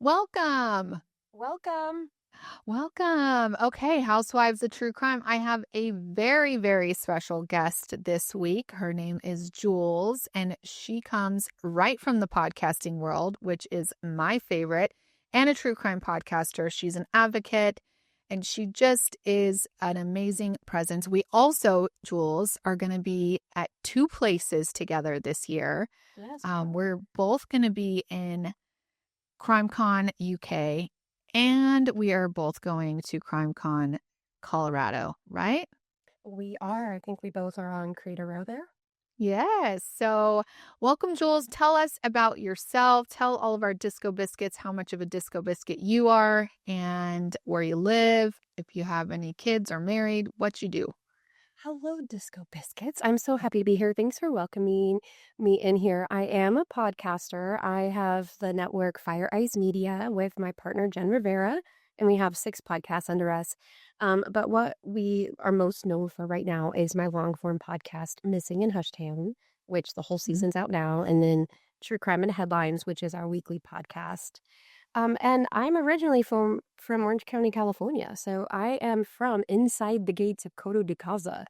Welcome. Welcome. Welcome. Okay, Housewives of True Crime. I have a very, very special guest this week. Her name is Jules, and she comes right from the podcasting world, which is my favorite, and a true crime podcaster. She's an advocate, and she just is an amazing presence. We also, Jules, are going to be at two places together this year. Yes. We're both going to be in CrimeCon UK, and we are both going to CrimeCon Colorado, right? We are. I think we both are on Creator Row there. Yes. So, welcome, Jules. Tell us about yourself. Tell all of our disco biscuits how much of a disco biscuit you are and where you live, if you have any kids or married, what you do. Hello, Disco Biscuits. I'm so happy to be here. Thanks for welcoming me in here. I am a podcaster. I have the network Fire Eyes Media with my partner, Jen Rivera, and we have 6 podcasts under us. But what we are most known for right now is my long form podcast, Missing in Hushtown, which the whole season's out now, and then True Crime and Headlines, which is our weekly podcast. And I'm originally from Orange County, California. So I am from inside the gates of Coto de Caza,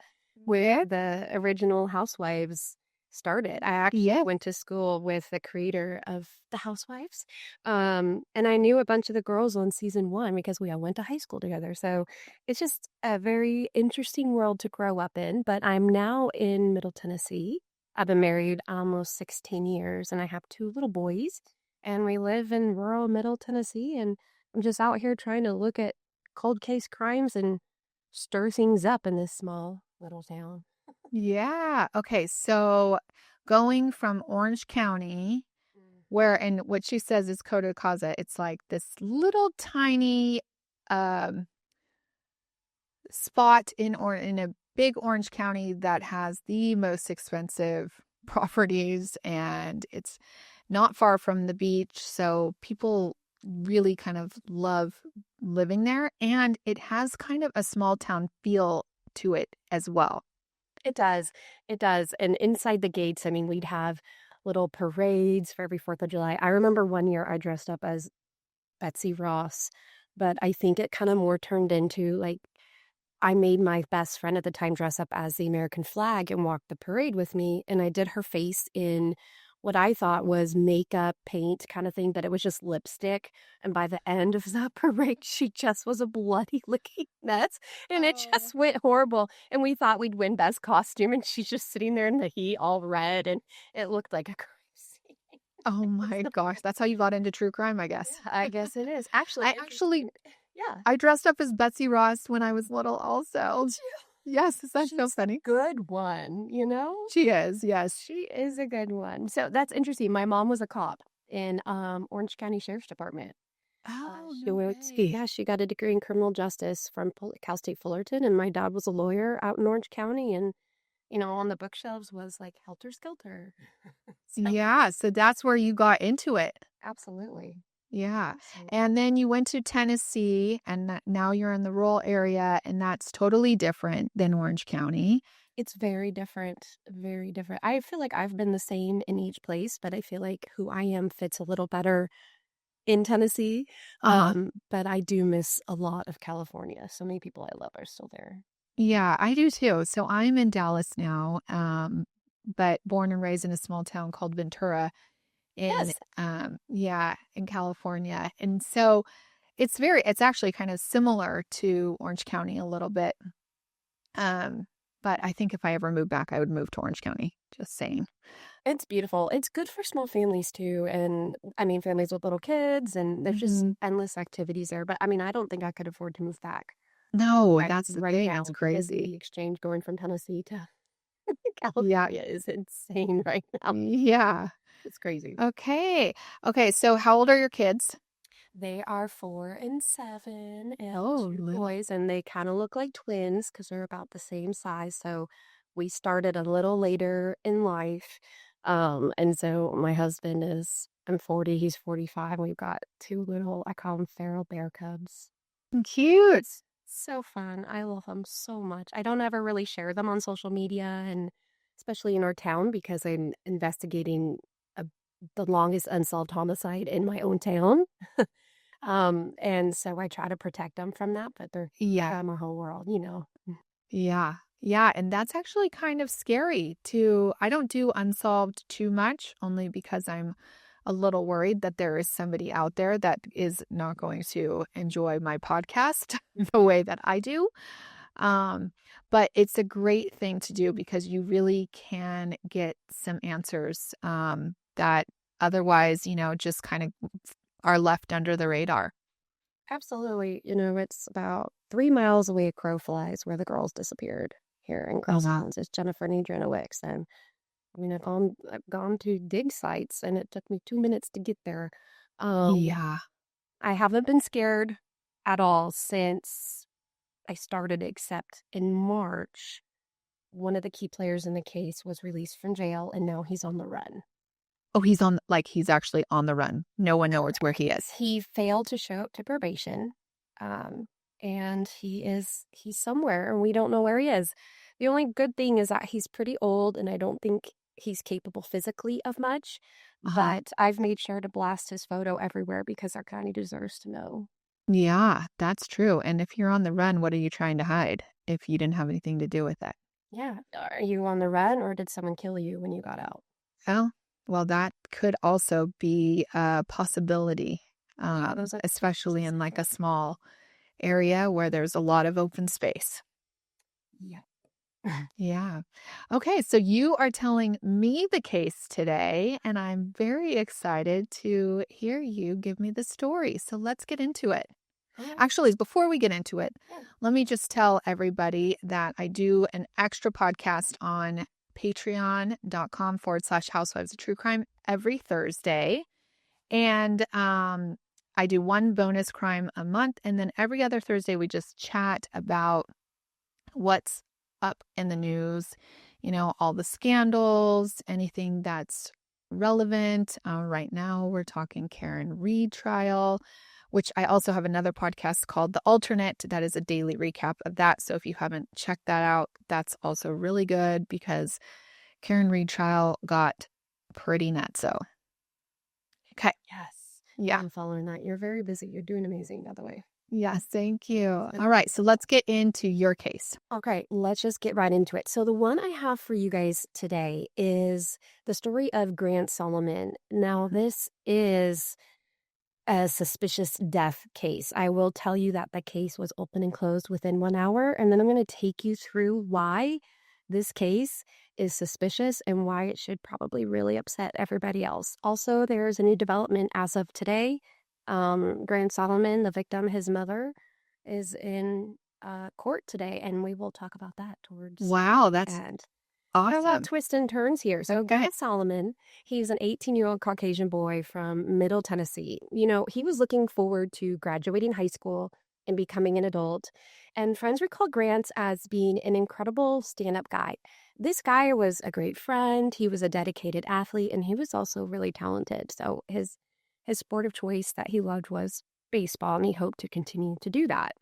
where the original Housewives started. I actually Yeah. went to school with the creator of the Housewives. And I knew a bunch of the girls on season 1 because we all went to high school together. So it's just a very interesting world to grow up in. But I'm now in Middle Tennessee. I've been married almost 16 years and I have 2 little boys and we live in rural Middle Tennessee. And I'm just out here trying to look at cold case crimes and stir things up in this small little town. Yeah. Okay. So, going from Orange County, and what she says is Coto Caza, it's like this little tiny um spot in a big Orange County that has the most expensive properties, and it's not far from the beach, so people really kind of love living there, and it has kind of a small town feel to it as well. It does. It does. And inside the gates, I mean, we'd have little parades for every 4th of July. I remember one year I dressed up as Betsy Ross, but I think it kind of more turned into like I made my best friend at the time dress up as the American flag and walk the parade with me. And I did her face in what I thought was makeup, paint kind of thing, but it was just lipstick. And by the end of the parade, she just was a bloody licking mess. And it Oh. just went horrible. And we thought we'd win best costume. And she's just sitting there in the heat all red. And it looked like a crazy. Oh my gosh, that's how you got into true crime, I guess. I guess it is. Actually, I actually yeah. I dressed up as Betsy Ross when I was little also. Yes, is that so She's a funny? good one, you know? She is, yes. She is a good one. So that's interesting. My mom was a cop in Orange County Sheriff's Department. Oh, She no went, way. yeah, she got a degree in criminal justice from Cal State Fullerton, and my dad was a lawyer out in Orange County, and on the bookshelves was like Helter Skelter. So, Yeah, so that's where you got into it. absolutely. Yeah. Absolutely. And then you went to Tennessee, and now you're in the rural area, and that's totally different than Orange County. It's very different, very different. I feel like I've been the same in each place, but I feel like who I am fits a little better in Tennessee. Uh-huh. But I do miss a lot of California. So many people I love are still there. Yeah, I do too. So I'm in Dallas now, but born and raised in a small town called Ventura in Yes. yeah, in California. And so it's actually kind of similar to Orange County a little bit. But I think if I ever move back, I would move to Orange County. Just saying. It's beautiful. It's good for small families too. And I mean, families with little kids, and there's just Mhm. endless activities there. But I mean, I don't think I could afford to move back No, right, that's the right thing. now It's because crazy. the exchange going from Tennessee to Yeah. California is insane right now. Yeah. It's crazy. Okay. Okay. So how old are your kids? They are 4 and 7 and Oh, 2 little. boys, and they kind of look like twins because they're about the same size. So we started a little later in life. And so my husband I'm 40, he's 45. We've got 2 little, I call them feral bear cubs. Cute. It's so fun. I love them so much. I don't ever really share them on social media, and especially in our town because I'm investigating a the longest unsolved homicide in my own town. And so I try to protect them from that, but they're Yeah. my whole world, you know. Yeah. Yeah, and that's actually kind of scary to I don't do unsolved too much only because I'm a little worried that there is somebody out there that is not going to enjoy my podcast the way that I do. Um, but it's a great thing to do because you really can get some answers that otherwise, just kind of are left under the radar. Absolutely. You know, it's about 3 miles away at Crow Flies where the girls disappeared here in Uh-huh. Grasslands. It's Jennifer and Adriana Wicks. And I mean, I've gone to dig sites and it took me 2 minutes to get there. Um, Yeah. I haven't been scared at all since I started, except in March, one of the key players in the case was released from jail and now he's on the run. Oh, he's actually on the run. No one knows where he is. He failed to show up to probation, um, and he's somewhere, and we don't know where he is. The only good thing is that he's pretty old, and I don't think he's capable physically of much. Uh-huh. But I've made sure to blast his photo everywhere because our county deserves to know. Yeah, that's true. And if you're on the run, what are you trying to hide if you didn't have anything to do with it? Yeah, are you on the run, or did someone kill you when you got out? Oh, well, that could also be a possibility, Yeah, those are especially in like a small area where there's a lot of open space. yeah. Yeah. Okay, so you are telling me the case today, and I'm very excited to hear you give me the story. So let's get into it. All right. Actually, before we get into it, Yeah. let me just tell everybody that I do an extra podcast on patreon.com/housewives of true crime every Thursday. And I do one bonus crime a month. And then every other Thursday, we just chat about what's up in the news, all the scandals, anything that's relevant. Right now, we're talking Karen Reed trial, which I also have another podcast called The Alternate that is a daily recap of that. So if you haven't checked that out, that's also really good because Karen Reed trial got pretty nutso. Okay. Yes. Yeah. I'm following that. You're very busy. You're doing amazing, by the way. Yes. Thank you. All right. So let's get into your case. Okay, let's just get right into it. So, the one I have for you guys today is the story of Grant Solomon. Now, this is a suspicious death case. I will tell you that the case was open and closed within 1 hour, and then I'm going to take you through why this case is suspicious and why it should probably really upset everybody else. Also, there's a new development as of today. Grant Solomon, the victim, his mother, is in court today, and we will talk about that towards Wow. the That's end. There's a lot of awesome. twists and turns here. So, Okay. Grant Solomon, he's an 18-year-old Caucasian boy from Middle Tennessee. You know, he was looking forward to graduating high school and becoming an adult. And friends recall Grant as being an incredible stand-up guy. This guy was a great friend. He was a dedicated athlete, and he was also really talented. So his sport of choice that he loved was baseball, and he hoped to continue to do that.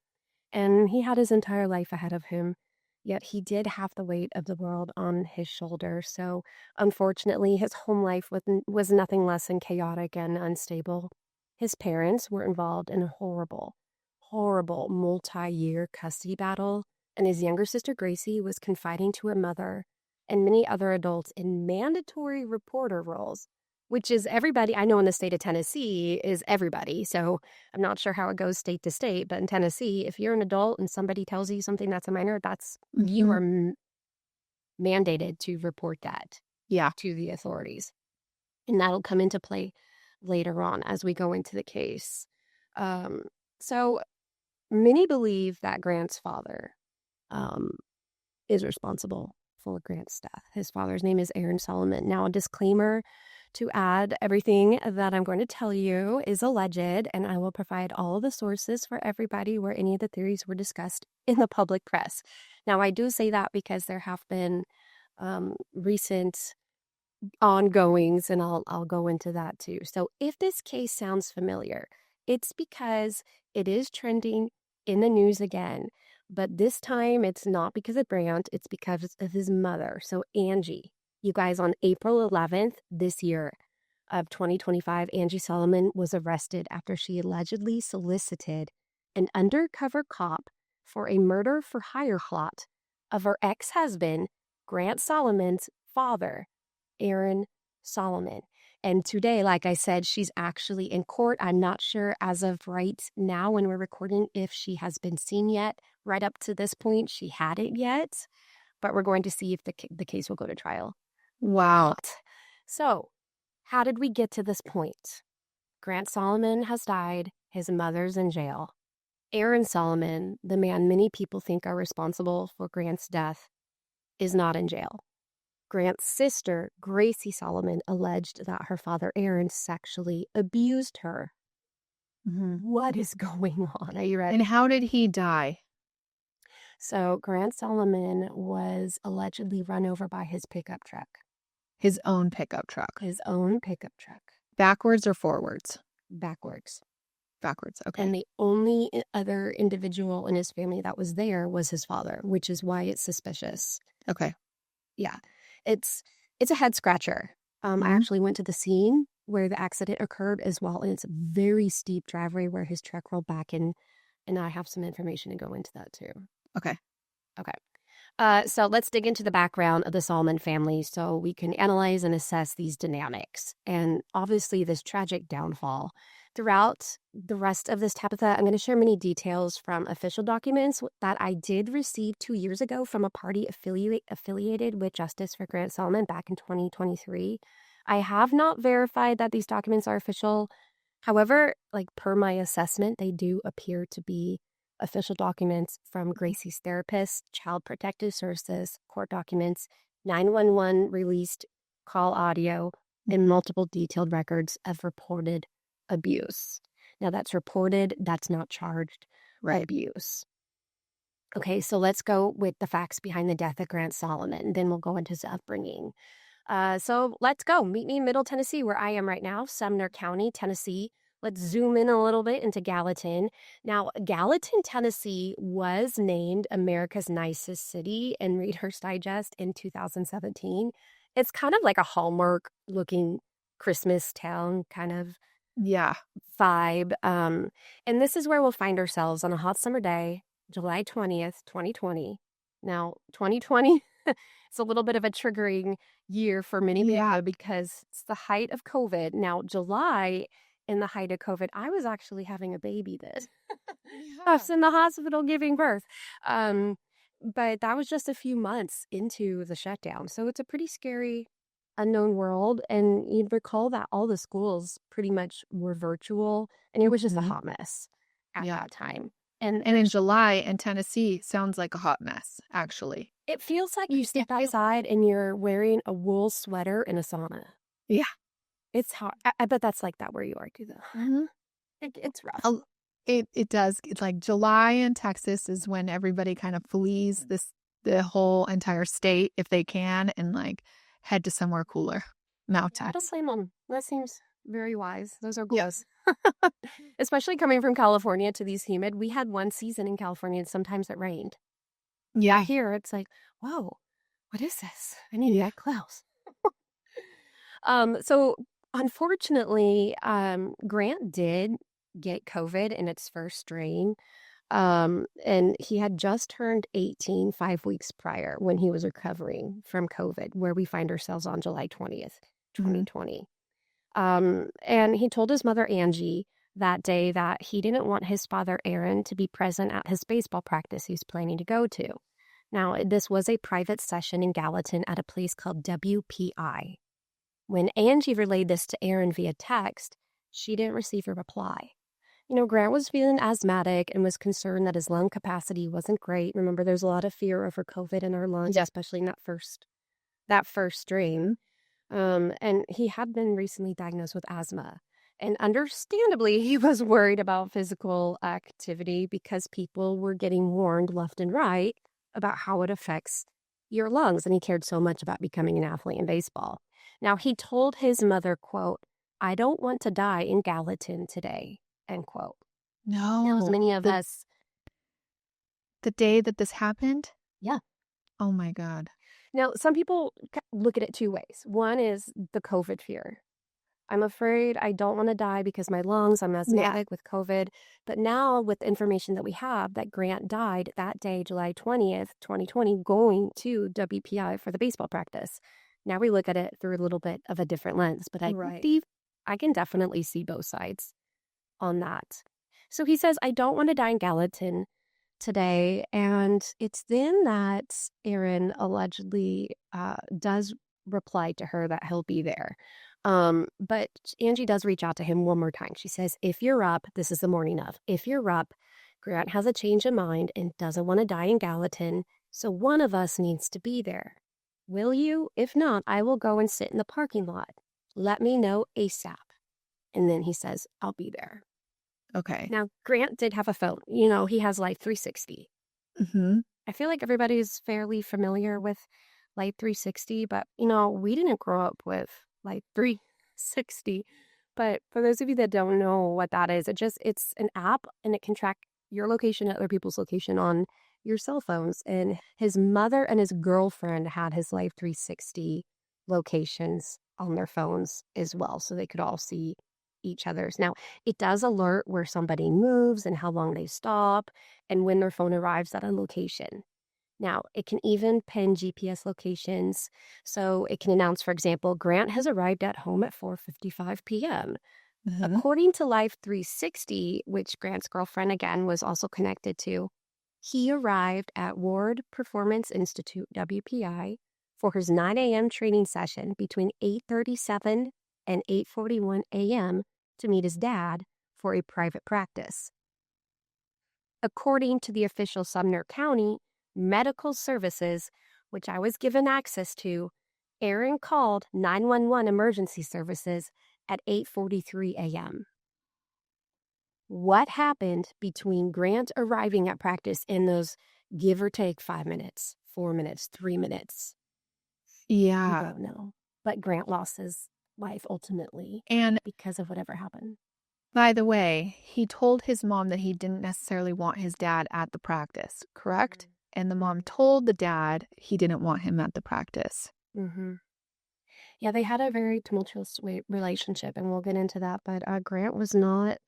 And he had his entire life ahead of him, yet he did have the weight of the world on his shoulders. So, unfortunately, his home life was nothing less than chaotic and unstable. His parents were involved in a horrible, horrible multi year custody battle, and his younger sister Gracie was confiding to her mother and many other adults in mandatory reporter roles, which is everybody I know in the state of Tennessee is everybody. So I'm not sure how it goes state to state, but in Tennessee, if you're an adult and somebody tells you something that's a minor, you Mhm. are mandated to report that Yeah. to the authorities. And that'll come into play later on as we go into the case. Um, so many believe that Grant's father um, is responsible for Grant's death. His father's name is Aaron Solomon. Now, a disclaimer to add, everything that I'm going to tell you is alleged, and I will provide all of the sources for everybody where any of the theories were discussed in the public press. Now, I do say that because there have been recent ongoings, and I'll go into that too. So, if this case sounds familiar, it's because it is trending in the news again. But this time, it's not because of Brandt, it's because of his mother. So, Angie, you guys, on April 11th this year, of 2025, Angie Solomon was arrested after she allegedly solicited an undercover cop for a murder for hire plot of her ex-husband, Grant Solomon's father, Aaron Solomon. And today, like I said, she's actually in court. I'm not sure as of right now when we're recording if she has been seen yet. Right up to this point, she hadn't yet, but we're going to see if the case will go to trial. Wow. So, how did we get to this point? Grant Solomon has died. His mother's in jail. Aaron Solomon, the man many people think are responsible for Grant's death, is not in jail. Grant's sister, Gracie Solomon, alleged that her father, Aaron, sexually abused her. What is going on? Are you ready? And how did he die? So, Grant Solomon was allegedly run over by his pickup truck. His own pickup truck. His own pickup truck. Backwards or forwards? Backwards. Backwards, okay. And the only other individual in his family that was there was his father, which is why it's suspicious. Okay. Yeah. It's a head scratcher. I actually went to the scene where the accident occurred as well, and it's a very steep driveway where his truck rolled back in, and I have some information to go into that too. Okay. So let's dig into the background of the Solomon family so we can analyze and assess these dynamics and obviously this tragic downfall. Throughout the rest of this Tabitha, I'm going to share many details from official documents that I did receive 2 years ago from a party affiliated with Justice for Grant Solomon back in 2023. I have not verified that these documents are official. However, per my assessment, they do appear to be official documents from Gracie's therapist, Child Protective Services, court documents, 911 released call audio, and multiple detailed records of reported abuse. Now, that's reported, that's not charged abuse. Okay, so let's go with the facts behind the death of Grant Solomon. Then we'll go into his upbringing. So let's go. Meet me in Middle Tennessee, where I am right now, Sumner County, Tennessee. Let's zoom in a little bit into Gallatin. Now, Gallatin, Tennessee was named America's nicest city in Reader's Digest in 2017. It's kind of like a Hallmark-looking Christmas town kind of vibe. And this is where we'll find ourselves on a hot summer day, July 20th, 2020. Now, 2020, it's a little bit of a triggering year for many people because it's the height of COVID. Now, July, in the height of COVID, I was actually having a baby then. I was in the hospital giving birth. But that was just a few months into the shutdown. So it's a pretty scary, unknown world. And you'd recall that all the schools pretty much were virtual. And it was just a hot mess at that time. And in July in Tennessee sounds like a hot mess, actually. It feels like you step outside and you're wearing a wool sweater in a sauna. Yeah. It's hard. I bet that's like that where you are too, though. It's rough. It does. It's like July in Texas is when everybody kind of flees the whole entire state if they can and head to somewhere cooler. Mountains. I don't blame them. That seems very wise. Those are goals. Especially coming from California to these humid. We had one season in California and sometimes it rained. Yeah. Here it's like, whoa, what is this? I need to get close. So unfortunately, Grant did get COVID in its first strain. And he had just turned 18 5 weeks prior when he was recovering from COVID, where we find ourselves on July 20th, 2020. And he told his mother, Angie, that day that he didn't want his father, Aaron, to be present at his baseball practice he was planning to go to. Now, this was a private session in Gallatin at a place called WPI. When Angie relayed this to Aaron via text, she didn't receive a reply. Grant was feeling asthmatic and was concerned that his lung capacity wasn't great. Remember, there's a lot of fear over COVID in our lungs, especially in that first strain. And he had been recently diagnosed with asthma. And understandably, he was worried about physical activity because people were getting warned left and right about how it affects your lungs. And he cared so much about becoming an athlete in baseball. Now, he told his mother, quote, "I don't want to die in Gallatin today," end quote. No. Now, as many of us. The day that this happened? Yeah. Oh, my God. Now, some people look at it two ways. One is the COVID fear. I'm afraid I don't want to die because my lungs, I'm asthmatic with COVID. But now with the information that we have that Grant died that day, July 20th, 2020, going to WPI for the baseball practice. Now we look at it through a little bit of a different lens, but I can definitely see both sides on that. So he says, I don't want to die in Gallatin today. And it's then that Aaron allegedly does reply to her that he'll be there. But Angie does reach out to him one more time. She says, if you're up, this is the morning of, if you're up, Grant has a change of mind and doesn't want to die in Gallatin, so one of us needs to be there. Will you? If not, I will go and sit in the parking lot. Let me know ASAP. And then he says, I'll be there. Okay. Now, Grant did have a phone. You know, he has Life 360. Mm-hmm. I feel like everybody's fairly familiar with Life 360, but, you know, we didn't grow up with Life 360. But for those of you that don't know what that is, it's an app and it can track your location and other people's location on your cell phones. And his mother and his girlfriend had his Life 360 locations on their phones as well, so they could all see each other's. Now, it does alert where somebody moves and how long they stop and when their phone arrives at a location. Now, it can even pin GPS locations, so it can announce, for example, Grant has arrived at home at 4:55 p.m. Mm-hmm. According to Life 360, which Grant's girlfriend, again, was also connected to, he arrived at Ward Performance Institute, WPI, for his 9 a.m. training session between 8:37 and 8:41 a.m. to meet his dad for a private practice. According to the official Sumner County Medical Services, which I was given access to, Aaron called 911 emergency services at 8:43 a.m. What happened between Grant arriving at practice in those give or take 5 minutes, 4 minutes, 3 minutes? Yeah. We don't know. But Grant lost his life ultimately And because of whatever happened. by the way, he told his mom that he didn't necessarily want his dad at the practice, correct? Mm-hmm. And the mom told the dad he didn't want him at the practice. Mm-hmm. Yeah, they had a very tumultuous relationship, and we'll get into that. But Grant was not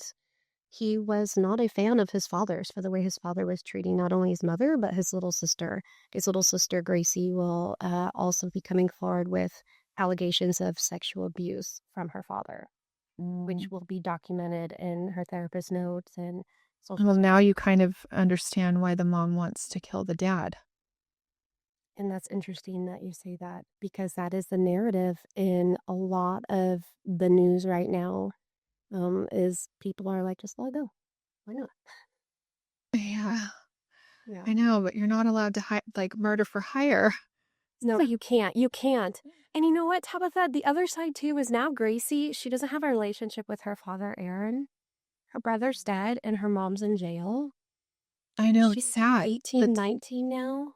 a fan of his father's for the way his father was treating not only his mother, but his little sister. His little sister, Gracie, will also be coming forward with allegations of sexual abuse from her father, which will be documented in her therapist notes and social. Well, now you kind of understand why the mom wants to kill the dad. And that's interesting that you say that, because that is the narrative in a lot of the news right now, is people are like, just let it go. Why not? Yeah. I know, but you're not allowed to murder for hire. No, you can't. You can't. And you know what? How about that? The other side, too, is now Gracie, she doesn't have a relationship with her father, Aaron. Her brother's dead, and her mom's in jail. I know, She's it's sad. 18, 19 now.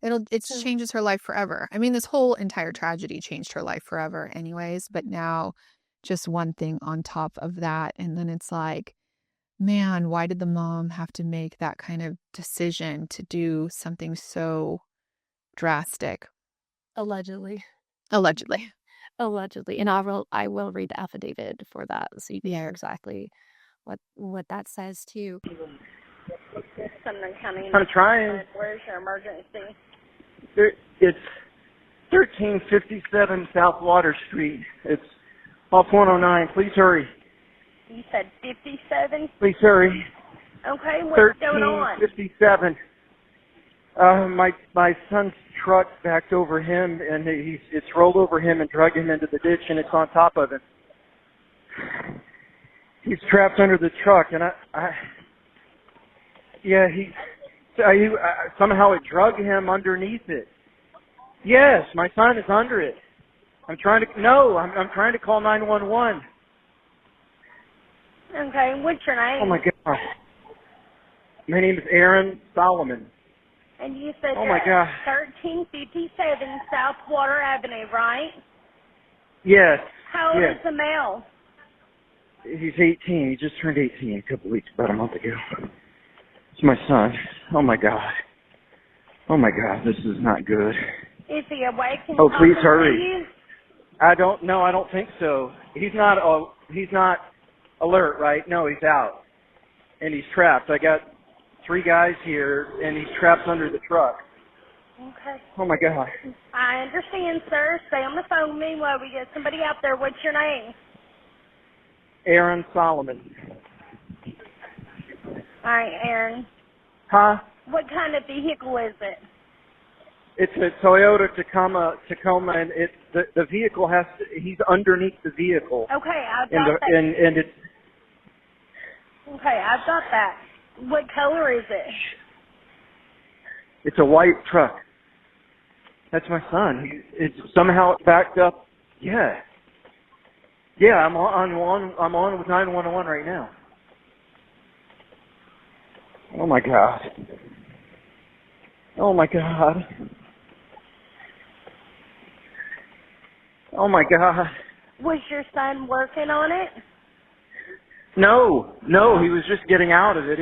It changes her life forever. I mean, this whole entire tragedy changed her life forever anyways, but now just one thing on top of that. And then it's like, man, why did the mom have to make that kind of decision to do something so drastic? Allegedly. And I will read the affidavit for that, so you can hear exactly what that says too. I'm trying. Where's your emergency? It's 1357 South Water Street. It's off 109. Please hurry. You said 57? Please hurry. Okay, what's going on? 1357. My son's truck backed over him, and it's rolled over him and dragged him into the ditch, and it's on top of him. He's trapped under the truck, and somehow it drug him underneath it. Yes, my son is under it. I'm trying to call 911. Okay, what's your name? Oh my God. My name is Aaron Solomon. And you said oh my God. 1357 South Water Avenue, right? Yes. How old is the male? He's 18. He just turned 18 a couple weeks, about a month ago. It's my son. Oh my God. Oh my God, this is not good. Is he awake? Oh, please hurry. I don't know. I don't think so. He's not alert, right? No, he's out. And he's trapped. I got 3 guys here, and he's trapped under the truck. Okay. Oh, my God. I understand, sir. Stay on the phone with me while we get somebody out there. What's your name? Aaron Solomon. All right, Aaron. Huh? What kind of vehicle is it? It's a Toyota Tacoma, and the vehicle he's underneath the vehicle. Okay, I've got that. And it's... Okay, I've got that. What color is it? It's a white truck. That's my son. It's somehow backed up. Yeah. Yeah, I'm on with 911 right now. Oh my God. Oh my God. Oh my God. Was your son working on it? No, he was just getting out of it.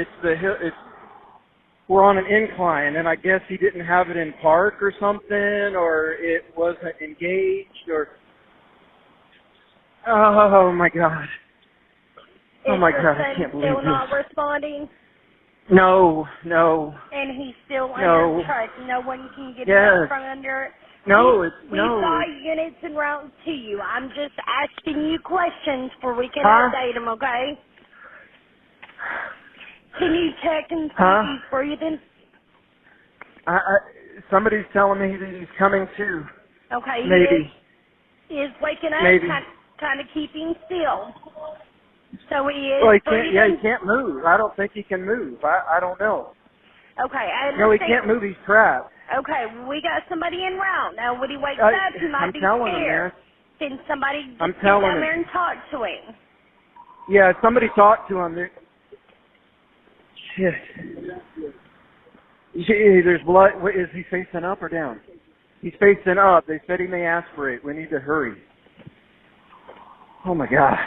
We're on an incline, and I guess he didn't have it in park or something, or it wasn't engaged, or... Oh my God. Oh my God, I can't believe Is your son still this. not responding? No. And he's still under the truck. No one can get Yes. out from under it. We've got units en route to you. I'm just asking you questions before we can update them, okay? Can you check and see if he's breathing? Somebody's telling me that he's coming to. Okay. Maybe. He is waking up, Maybe. kind of keeping still. So he is Well, he breathing? can't. Yeah, he can't move. I don't think he can move. I don't know. Okay, I understand. No, he can't move. He's trapped. Okay, we got somebody en route. Now, when he wakes up, he might be scared. Can somebody get down there and talk to him? Yeah, somebody talk to him. Shit. There's blood. Is he facing up or down? He's facing up. They said he may aspirate. We need to hurry. Oh, my God.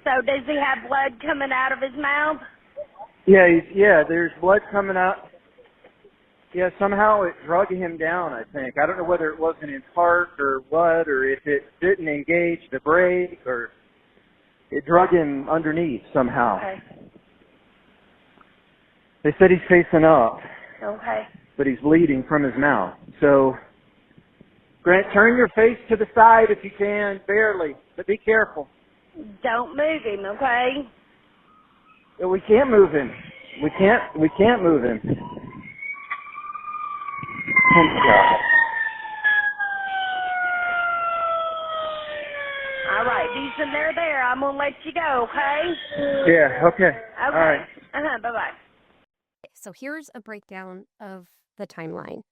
So does he have blood coming out of his mouth? Yeah, there's blood coming out. Yeah, somehow it drug him down, I think. I don't know whether it wasn't in park or what, or if it didn't engage the brake, or it drug him underneath somehow. Okay. They said he's facing up. Okay. But he's bleeding from his mouth. So, Grant, turn your face to the side if you can, barely, but be careful. Don't move him, okay? We can't move him. We can't move him. Oh my God. All right, Decent, they're there. I'm going to let you go, okay? Yeah, okay. Okay. All right. Bye-bye. So here's a breakdown of the timeline.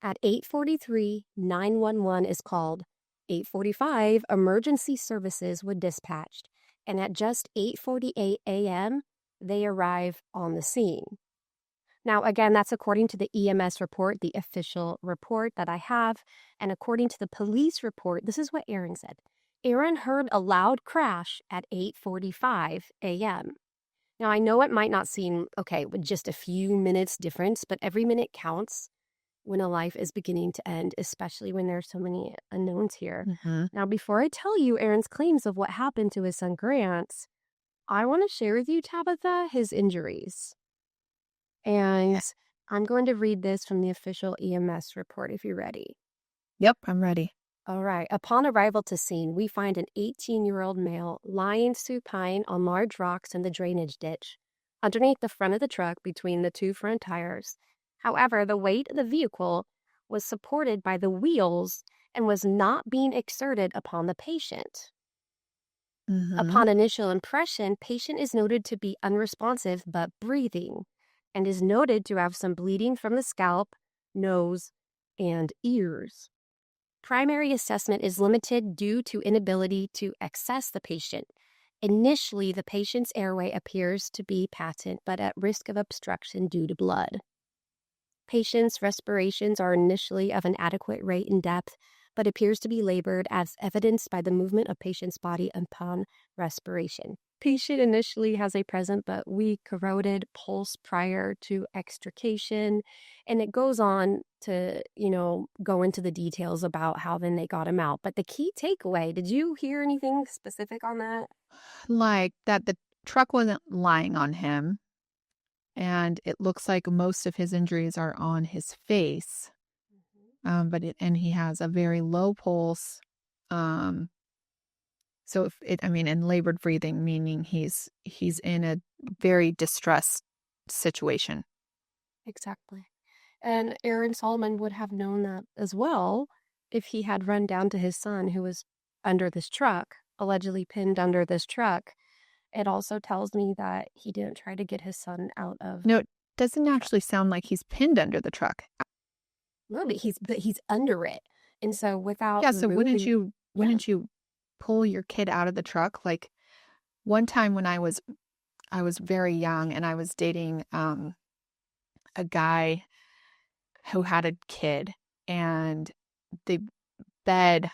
At 8:43, 911 is called. 8:45, emergency services were dispatched. And at just 8:48 a.m., they arrive on the scene. Now, again, that's according to the EMS report, the official report that I have. And according to the police report, this is what Aaron said. Aaron heard a loud crash at 8:45 a.m. Now, I know it might not seem, okay, with just a few minutes difference, but every minute counts when a life is beginning to end, especially when there's so many unknowns here. Mm-hmm. Now, before I tell you Aaron's claims of what happened to his son Grant, I want to share with you, Tabitha, his injuries. And I'm going to read this from the official EMS report if you're ready. Yep, I'm ready. All right. Upon arrival to scene, we find an 18-year-old male lying supine on large rocks in the drainage ditch, underneath the front of the truck between the 2 front tires. However, the weight of the vehicle was supported by the wheels and was not being exerted upon the patient. Mm-hmm. Upon initial impression, patient is noted to be unresponsive but breathing, and is noted to have some bleeding from the scalp, nose, and ears. Primary assessment is limited due to inability to access the patient. Initially, the patient's airway appears to be patent, but at risk of obstruction due to blood. Patient's respirations are initially of an adequate rate and depth, but appears to be labored as evidenced by the movement of patient's body upon respiration. Patient initially has a present but weak corroded pulse prior to extrication. And it goes on to, go into the details about how then they got him out. But the key takeaway, did you hear anything specific on that? Like that the truck wasn't lying on him, and it looks like most of his injuries are on his face. And he has a very low pulse. So and labored breathing, meaning he's in a very distressed situation. Exactly. And Aaron Solomon would have known that as well if he had run down to his son who was under this truck, allegedly pinned under this truck. It also tells me that he didn't try to get his son out of... No, it doesn't actually sound like he's pinned under the truck. No, but he's under it. And so without... Yeah, so wouldn't you pull your kid out of the truck? Like one time when I was very young and I was dating a guy who had a kid, and the bed,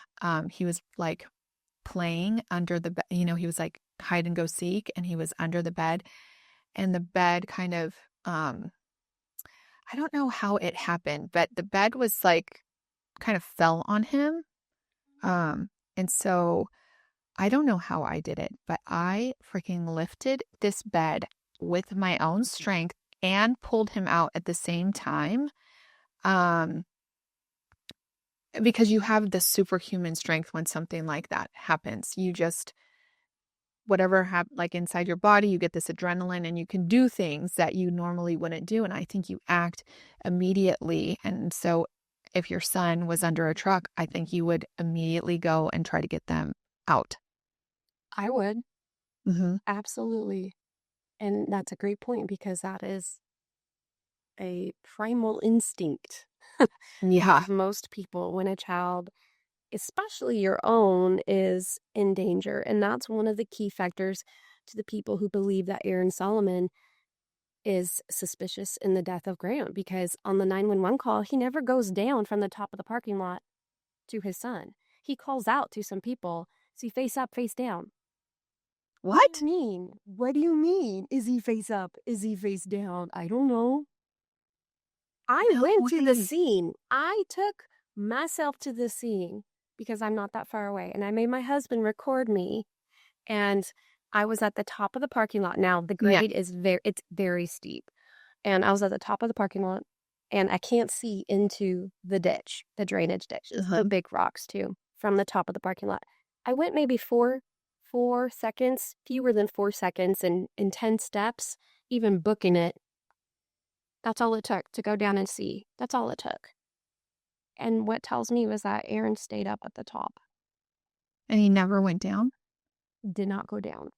he was like playing under the bed, he was like hide and go seek, and he was under the bed, and the bed kind of I don't know how it happened, but the bed was like kind of fell on him. And so I don't know how I did it, but I freaking lifted this bed with my own strength and pulled him out at the same time. Because you have the superhuman strength when something like that happens. You just, whatever like inside your body, you get this adrenaline and you can do things that you normally wouldn't do. And I think you act immediately. And so if your son was under a truck, I think you would immediately go and try to get them out. I would. Mm-hmm. Absolutely. And that's a great point, because that is a primal instinct of most people when a child, especially your own, is in danger. And that's one of the key factors to the people who believe that Aaron Solomon is suspicious in the death of Grant, because on the 911 call, he never goes down from the top of the parking lot to his son. He calls out to some people. Is he face up, face down? What? What do you mean? Is he face up? Is he face down? I don't know. I went to the scene. I took myself to the scene because I'm not that far away. And I made my husband record me. And I was at the top of the parking lot. Now, the grade is very steep. And I was at the top of the parking lot. And I can't see into the ditch, the drainage ditches, the big rocks too, from the top of the parking lot. I went maybe four seconds, fewer than 4 seconds, and in 10 steps, even booking it. That's all it took to go down and see. That's all it took. And what tells me was that Aaron stayed up at the top. And he never went down? Did not go down.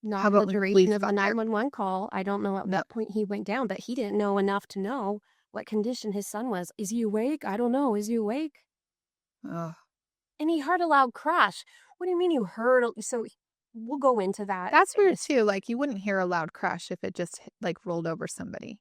Not How about the duration of the 911 call. I don't know at what point he went down, but he didn't know enough to know what condition his son was. Is he awake? I don't know. Is he awake? Oh. And he heard a loud crash. What do you mean you heard? So we'll go into that. That's weird too. Like you wouldn't hear a loud crash if it just like rolled over somebody.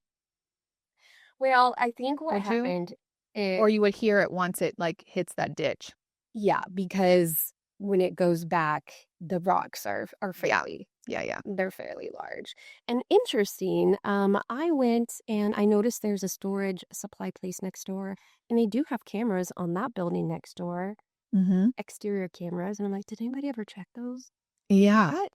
Well, I think what happened is... Or you would hear it once it like hits that ditch. Yeah, because when it goes back, the rocks are fairly... Yeah. They're fairly large. And interesting, I went and I noticed there's a storage supply place next door. And they do have cameras on that building next door. Mm-hmm. Exterior cameras. And I'm like, did anybody ever check those? Yeah. What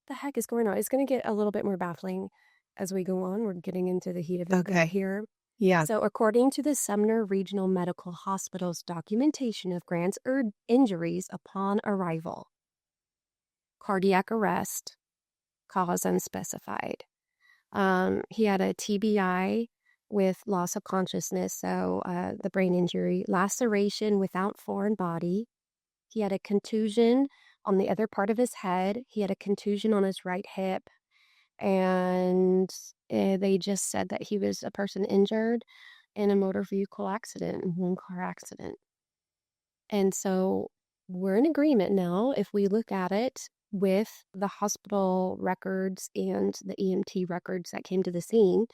the heck is going on? It's going to get a little bit more baffling as we go on. We're getting into the heat of it here. Yeah. So according to the Sumner Regional Medical Hospital's documentation of Grant's injuries upon arrival, cardiac arrest, cause unspecified. He had a TBI with loss of consciousness, so the brain injury, laceration without foreign body. He had a contusion on the other part of his head. He had a contusion on his right hip. And they just said that he was a person injured in a motor vehicle accident, one car accident. And so we're in agreement now, if we look at it with the hospital records and the EMT records that came to the scene,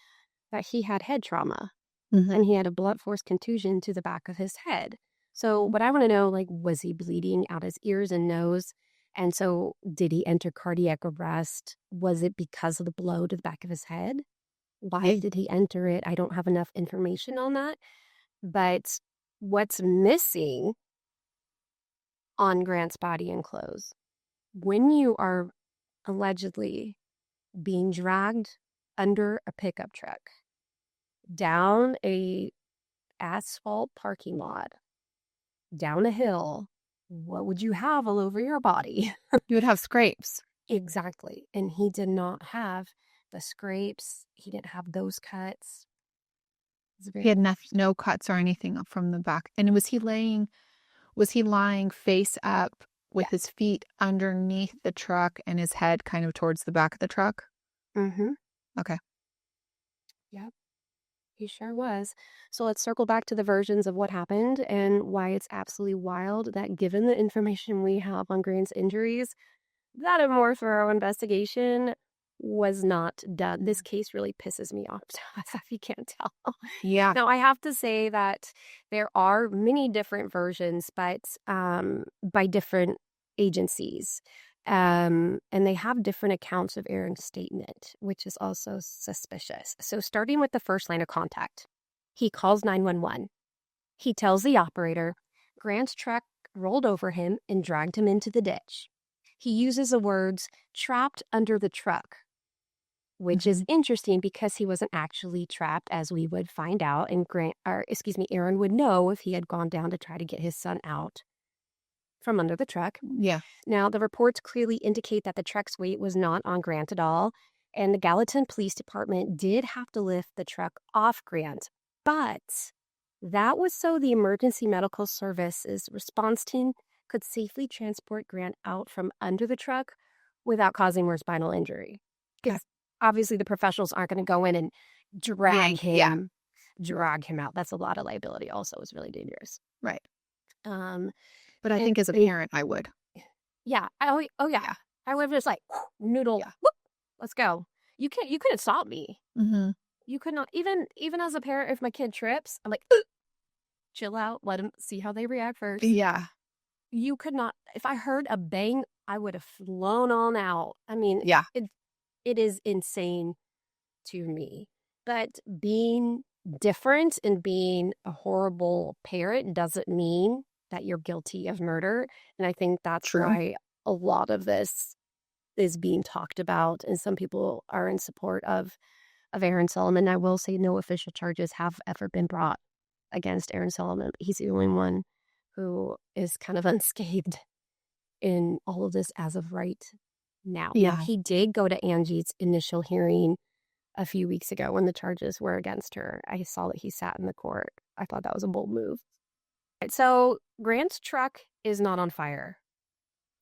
that he had head trauma. And he had a blunt force contusion to the back of his head. So what I want to know, like, was he bleeding out his ears and nose? And so did he enter cardiac arrest? Was it because of the blow to the back of his head? Why did he enter it? I don't have enough information on that. But what's missing on Grant's body and clothes, when you are allegedly being dragged under a pickup truck down a asphalt parking lot, down a hill, what would you have all over your body? You would have scrapes. Exactly. And he did not have the scrapes. He didn't have those cuts. He had no cuts or anything from the back. And was he lying face up with his feet underneath the truck and his head kind of towards the back of the truck? Mm-hmm. Okay. Yep. He sure was. So let's circle back to the versions of what happened and why it's absolutely wild that, given the information we have on Grant's injuries, that a more thorough investigation was not done. This case really pisses me off, if you can't tell. Yeah. Now, I have to say that there are many different versions, but by different agencies. And they have different accounts of Aaron's statement, which is also suspicious. So starting with the first line of contact, he calls 911. He tells the operator Grant's truck rolled over him and dragged him into the ditch. He uses the words trapped under the truck, which is interesting because he wasn't actually trapped, as we would find out. And Aaron would know if he had gone down to try to get his son out from under the truck. Yeah. Now, the reports clearly indicate that the truck's weight was not on Grant at all, and the Gallatin Police Department did have to lift the truck off Grant, but that was so the emergency medical services response team could safely transport Grant out from under the truck without causing more spinal injury. Because obviously the professionals aren't going to go in and drag him out. That's a lot of liability also. It's really dangerous. Right. But I think as a parent, I would. Yeah. Oh yeah. I would have just like, noodle, whoop, let's go. You couldn't stop me. Mm-hmm. You could not, even as a parent, if my kid trips, I'm like, chill out, let them see how they react first. Yeah. You could not, if I heard a bang, I would have flown on out. I mean, yeah, it is insane to me. But being different and being a horrible parent doesn't mean that you're guilty of murder. And I think that's why a lot of this is being talked about. And some people are in support of Aaron Solomon. I will say no official charges have ever been brought against Aaron Solomon. He's the only one who is kind of unscathed in all of this as of right now. Yeah. Now, he did go to Angie's initial hearing a few weeks ago when the charges were against her. I saw that he sat in the court. I thought that was a bold move. So Grant's truck is not on fire.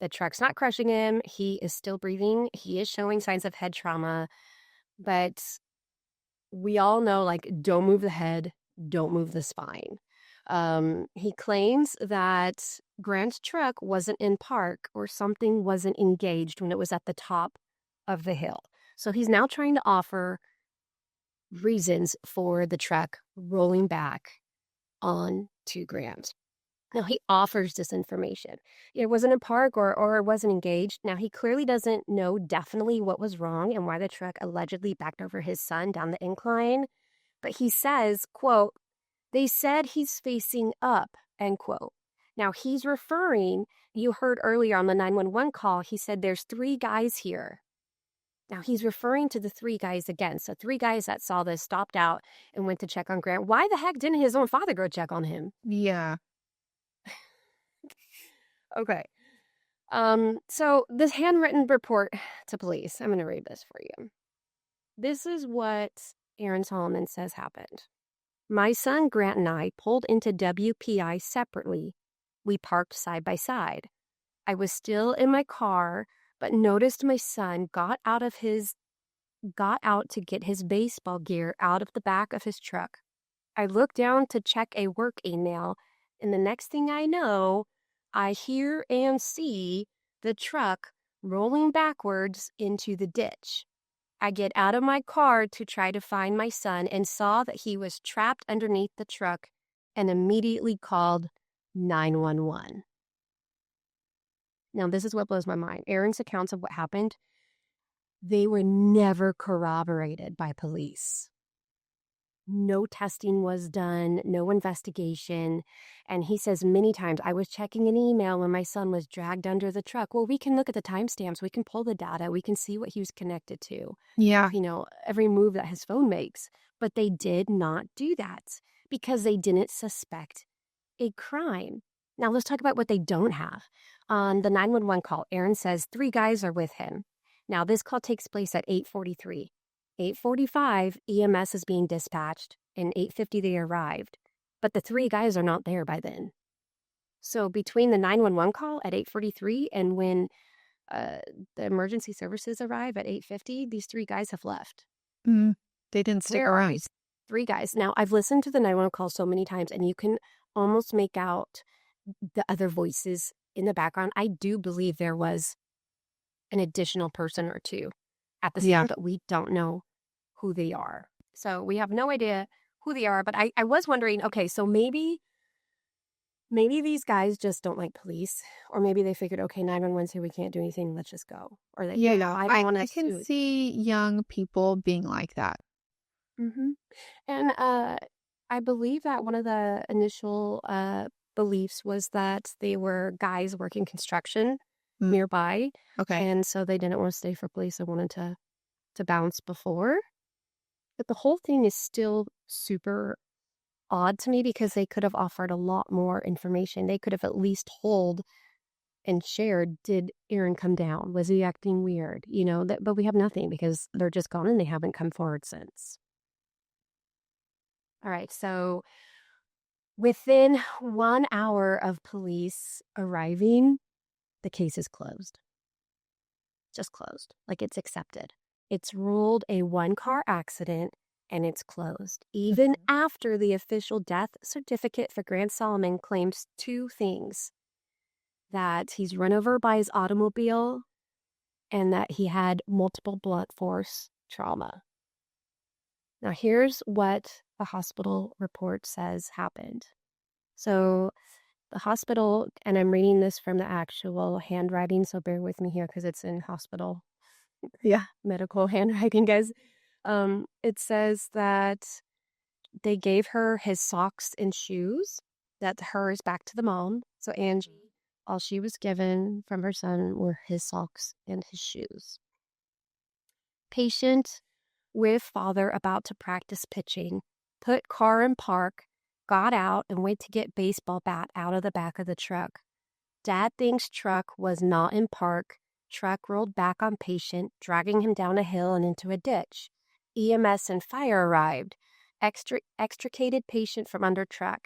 The truck's not crushing him. He is still breathing. He is showing signs of head trauma. But we all know, like, don't move the head, don't move the spine. He claims that Grant's truck wasn't in park or something wasn't engaged when it was at the top of the hill. So he's now trying to offer reasons for the truck rolling back on to Grant. Now, he offers this information. It wasn't in park or it wasn't engaged. Now, he clearly doesn't know definitely what was wrong and why the truck allegedly backed over his son down the incline. But he says, quote, they said he's facing up, end quote. Now, he's referring, you heard earlier on the 911 call, he said there's 3 guys here. Now, he's referring to the 3 guys again. So 3 guys that saw this stopped out and went to check on Grant. Why the heck didn't his own father go check on him? Yeah. Okay. So this handwritten report to police, I'm going to read this for you. This is what Aaron Solomon says happened. My son Grant and I pulled into WPI separately. We parked side by side. I was still in my car, but noticed my son got out to get his baseball gear out of the back of his truck. I looked down to check a work email, and the next thing I know, I hear and see the truck rolling backwards into the ditch. I get out of my car to try to find my son and saw that he was trapped underneath the truck and immediately called 911. Now, this is what blows my mind. Aaron's accounts of what happened, they were never corroborated by police. No testing was done, no investigation. And he says many times, I was checking an email when my son was dragged under the truck. Well, we can look at the timestamps. We can pull the data. We can see what he was connected to. Yeah. Every move that his phone makes. But they did not do that because they didn't suspect a crime. Now, let's talk about what they don't have. On the 911 call, Aaron says 3 guys are with him. Now, this call takes place at 8:43. 8:45, EMS is being dispatched, and 8:50 they arrived. But the 3 guys are not there by then. So between the 911 call at 8:43 and when the emergency services arrive at 8:50, these 3 guys have left. They didn't stick Where are around. these 3 guys? Now, I've listened to the 911 call so many times, and you can almost make out the other voices in the background. I do believe there was an additional person or 2 at the scene, but we don't know who they are. So we have no idea who they are. But I was wondering, okay, so maybe these guys just don't like police, or maybe they figured, okay, 911 say we can't do anything, let's just go. Or they, I don't want to. I can see young people being like that. Mm-hmm. And I believe that one of the initial beliefs was that they were guys working construction nearby. Okay. And so they didn't want to stay for police. They wanted to bounce before. But the whole thing is still super odd to me because they could have offered a lot more information. They could have at least told and shared, did Aaron come down? Was he acting weird? But we have nothing because they're just gone and they haven't come forward since. All right, so within 1 hour of police arriving, the case is closed. Just closed. Like, it's accepted. It's ruled a 1-car accident, and it's closed. Even after the official death certificate for Grant Solomon claims 2 things. That he's run over by his automobile and that he had multiple blunt force trauma. Now, here's what the hospital report says happened. So the hospital, and I'm reading this from the actual handwriting, so bear with me here because it's in hospital medical handwriting, guys. It says that they gave her his socks and shoes. That hers back to the mom. So Angie, all she was given from her son were his socks and his shoes. Patient with father about to practice pitching, put car in park, got out and went to get baseball bat out of the back of the truck. Dad thinks truck was not in park. Truck rolled back on patient, dragging him down a hill and into a ditch. EMS and fire arrived, extricated patient from under truck.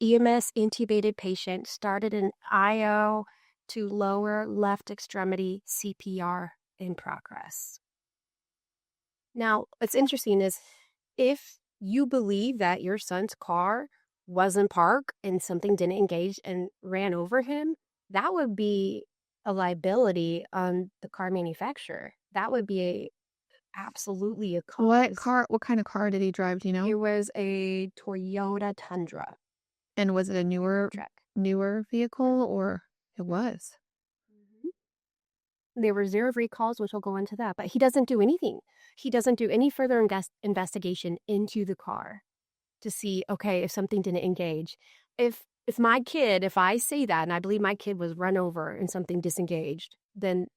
EMS intubated patient, started an IO to lower left extremity, CPR in progress. Now, what's interesting is if you believe that your son's car was in park and something didn't engage and ran over him, that would be a liability on the car manufacturer. That would be absolutely a cause. What kind of car did he drive, do you know? It was a Toyota Tundra. And was it a newer vehicle, or it was? There were 0 recalls, which we'll go into that, but he doesn't do anything. He doesn't do any further investigation into the car to see, okay, if something didn't engage. If I say that and I believe my kid was run over and something disengaged, then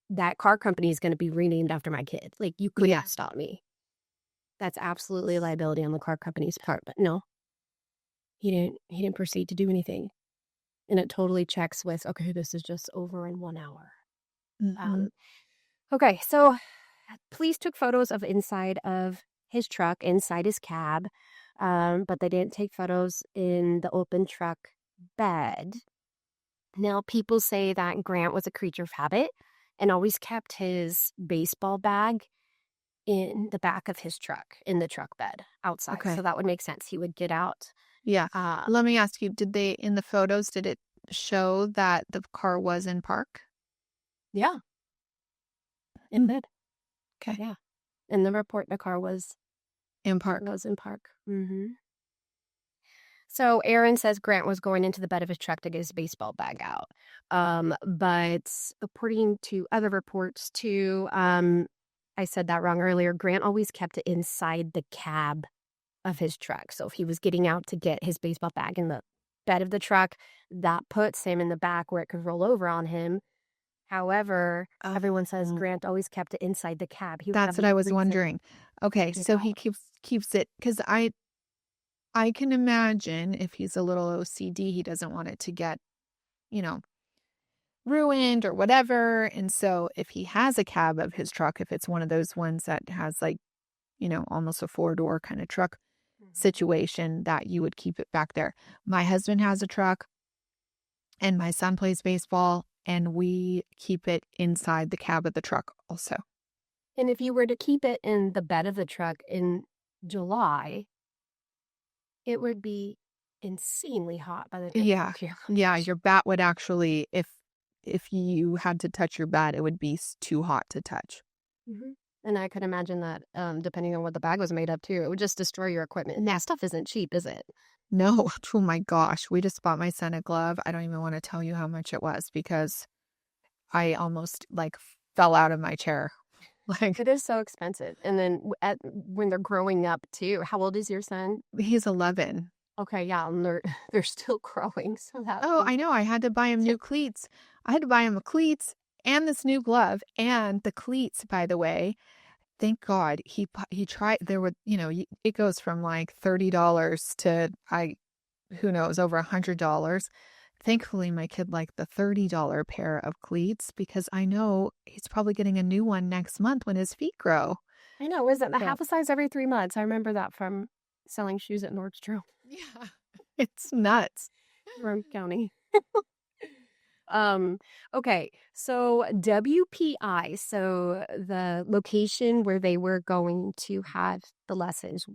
that car company is going to be renamed after my kid. Like, you couldn't stop me. That's absolutely a liability on the car company's part. But no, he didn't proceed to do anything. And it totally checks with, okay, this is just over in 1 hour. Okay, so police took photos of inside of his truck, inside his cab, but they didn't take photos in the open truck bed. Now, people say that Grant was a creature of habit and always kept his baseball bag in the back of his truck, in the truck bed outside. Okay. So that would make sense. He would get out. Yeah. Let me ask you, in the photos, did it show that the car was in park? Yeah. It did. Okay. Yeah. In the report, the car was in park. Was in park. Mm-hmm. So Aaron says Grant was going into the bed of his truck to get his baseball bag out. But according to other reports too, I said that wrong earlier, Grant always kept it inside the cab of his truck. So if he was getting out to get his baseball bag in the bed of the truck, that puts him in the back where it could roll over on him. However, everyone says Grant always kept it inside the cab. That's what I was wondering. Okay, so he keeps it, because I can imagine if he's a little OCD, he doesn't want it to get, ruined or whatever. And so if he has a cab of his truck, if it's one of those ones that has like, almost a 4-door kind of truck situation, that you would keep it back there. My husband has a truck and my son plays baseball, and we keep it inside the cab of the truck also. And if you were to keep it in the bed of the truck in July, it would be insanely hot by the time. Yeah, your bat would actually, if you had to touch your bat, it would be too hot to touch. Mm-hmm. And I could imagine that, depending on what the bag was made of too, it would just destroy your equipment. And that stuff isn't cheap, is it? No. Oh my gosh. We just bought my son a glove. I don't even want to tell you how much it was, because I almost fell out of my chair. It is so expensive. And then when they're growing up too, how old is your son? He's 11. Okay, yeah, and they're still growing. So I know. I had to buy him new cleats. I had to buy him cleats and this new glove, and the cleats, by the way. Thank God he tried. There were, it goes from like $30 to who knows, over $100. Thankfully, my kid liked the $30 pair of cleats, because I know he's probably getting a new one next month when his feet grow. I know. Is it the half a size every 3 months? I remember that from selling shoes at Nordstrom. Yeah, it's nuts. Rome County. Okay, so WPI, so the location where they were going to have the lessons,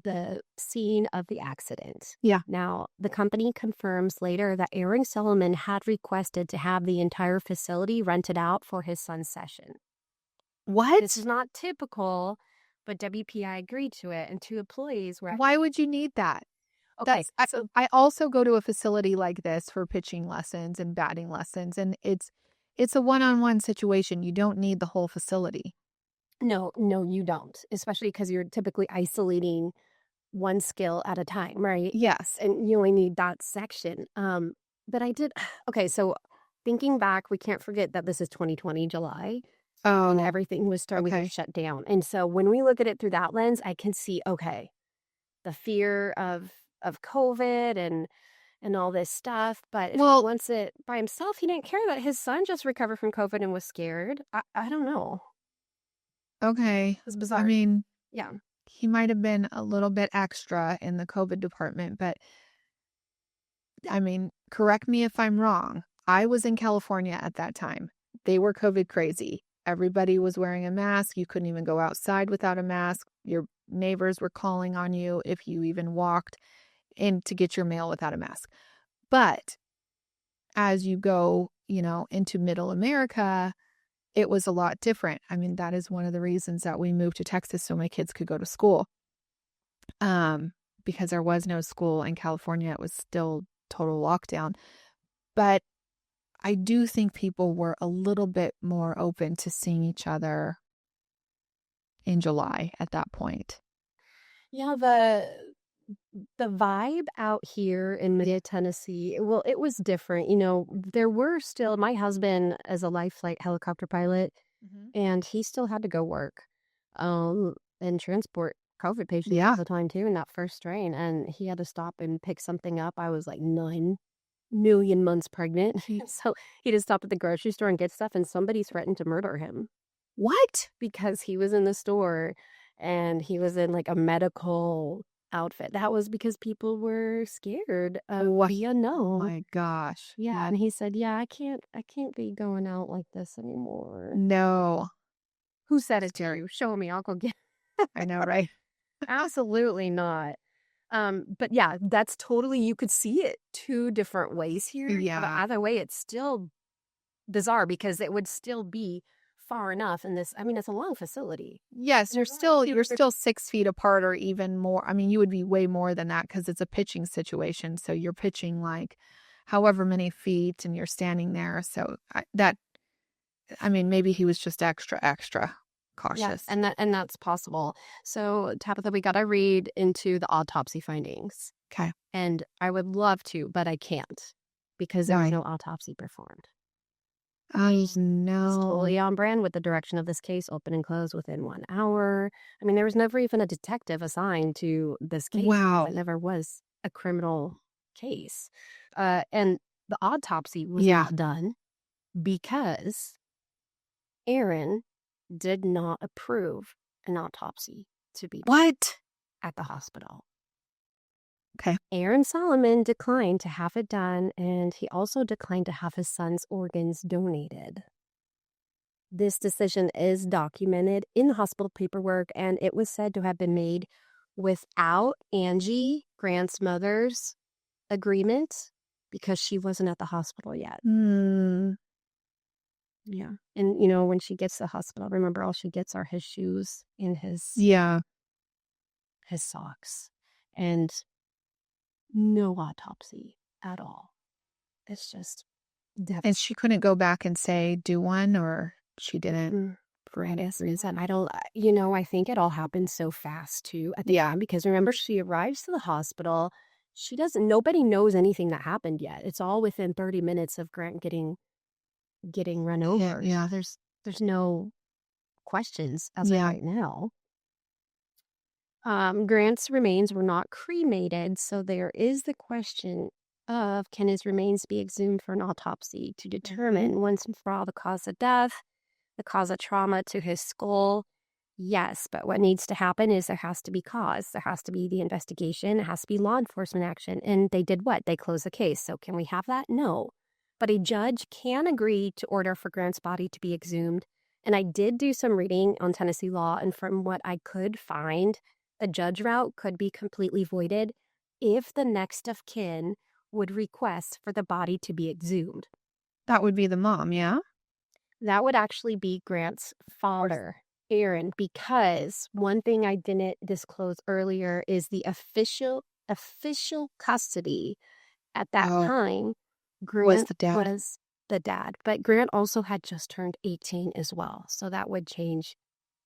the scene of the accident. Yeah. Now, the company confirms later that Aaron Solomon had requested to have the entire facility rented out for his son's session. What? This is not typical, but WPI agreed to it, and 2 employees were... Why would you need that? Okay. I also go to a facility like this for pitching lessons and batting lessons, and it's a one-on-one situation. You don't need the whole facility. No, you don't, especially because you're typically isolating one skill at a time, right? Yes. And you only need that section. But I did... Okay, so thinking back, we can't forget that this is 2020 July. Oh. And everything was starting to shut down. And so when we look at it through that lens, I can see, okay, the fear of COVID and all this stuff. But if he wants it by himself, he didn't care that his son just recovered from COVID and was scared. I don't know. Okay. It's bizarre. I mean, yeah, he might have been a little bit extra in the COVID department, but I mean, correct me if I'm wrong. I was in California at that time. They were COVID crazy. Everybody was wearing a mask. You couldn't even go outside without a mask. Your neighbors were calling on you if you even walked in to get your mail without a mask. But as you go, into middle America, it was a lot different. I mean, that is one of the reasons that we moved to Texas, so my kids could go to school. Because there was no school in California. It was still total lockdown. But I do think people were a little bit more open to seeing each other in July at that point. Yeah, the vibe out here in mid-Tennessee, well, it was different. There were still, my husband is a life flight helicopter pilot, and he still had to go work and transport COVID patients all the time too in that first strain. And he had to stop and pick something up. I was like 9 million months pregnant. So he just stopped at the grocery store and get stuff, and somebody threatened to murder him. What? Because he was in the store and he was in like a medical outfit. That was because people were scared of the unknown. Oh my gosh. Yeah. And he said, I can't be going out like this anymore. No. Who said it to you? Show me. I'll go get it. I know, right? Absolutely not. But yeah, that's totally, you could see it 2 different ways here. Yeah. But either way, it's still bizarre because it would still be far enough in this. I mean, it's a long facility. Yes, you're still 6 feet apart or even more. I mean, you would be way more than that because it's a pitching situation. So you're pitching like however many feet and you're standing there. So maybe he was just extra cautious. Yeah, and that's possible. So, Tabitha, we got to read into the autopsy findings. Okay. And I would love to, but I can't because there was no autopsy performed. Oh, It's no. totally on brand with the direction of this case, open and close within 1 hour. I mean, there was never even a detective assigned to this case. Wow. It never was a criminal case. And the autopsy was not done because Aaron did not approve an autopsy to be done at the hospital. Okay. Aaron Solomon declined to have it done, and he also declined to have his son's organs donated. This decision is documented in the hospital paperwork, and it was said to have been made without Angie, Grant's mother's agreement, because she wasn't at the hospital yet. Yeah. And, when she gets to the hospital, remember, all she gets are his shoes and his socks. And no autopsy at all. It's just devastating. And she couldn't go back and say, do one, or she didn't? For any reason. I think it all happened so fast, too, at the end, because remember, she arrives to the hospital. Nobody knows anything that happened yet. It's all within 30 minutes of Grant getting run over. Yeah. There's no questions as of right now. Grant's remains were not cremated, so there is the question of, can his remains be exhumed for an autopsy to determine once and for all the cause of death, the cause of trauma to his skull? Yes, but what needs to happen is there has to be cause. There has to be the investigation. It has to be law enforcement action. And they did what? They closed the case. So can we have that? No. But a judge can agree to order for Grant's body to be exhumed. And I did do some reading on Tennessee law, and from what I could find, a judge route could be completely voided if the next of kin would request for the body to be exhumed. That would be the mom, yeah? That would actually be Grant's father, Aaron, because one thing I didn't disclose earlier is the official custody at that time. Grant was the dad. But Grant also had just turned 18 as well, so that would change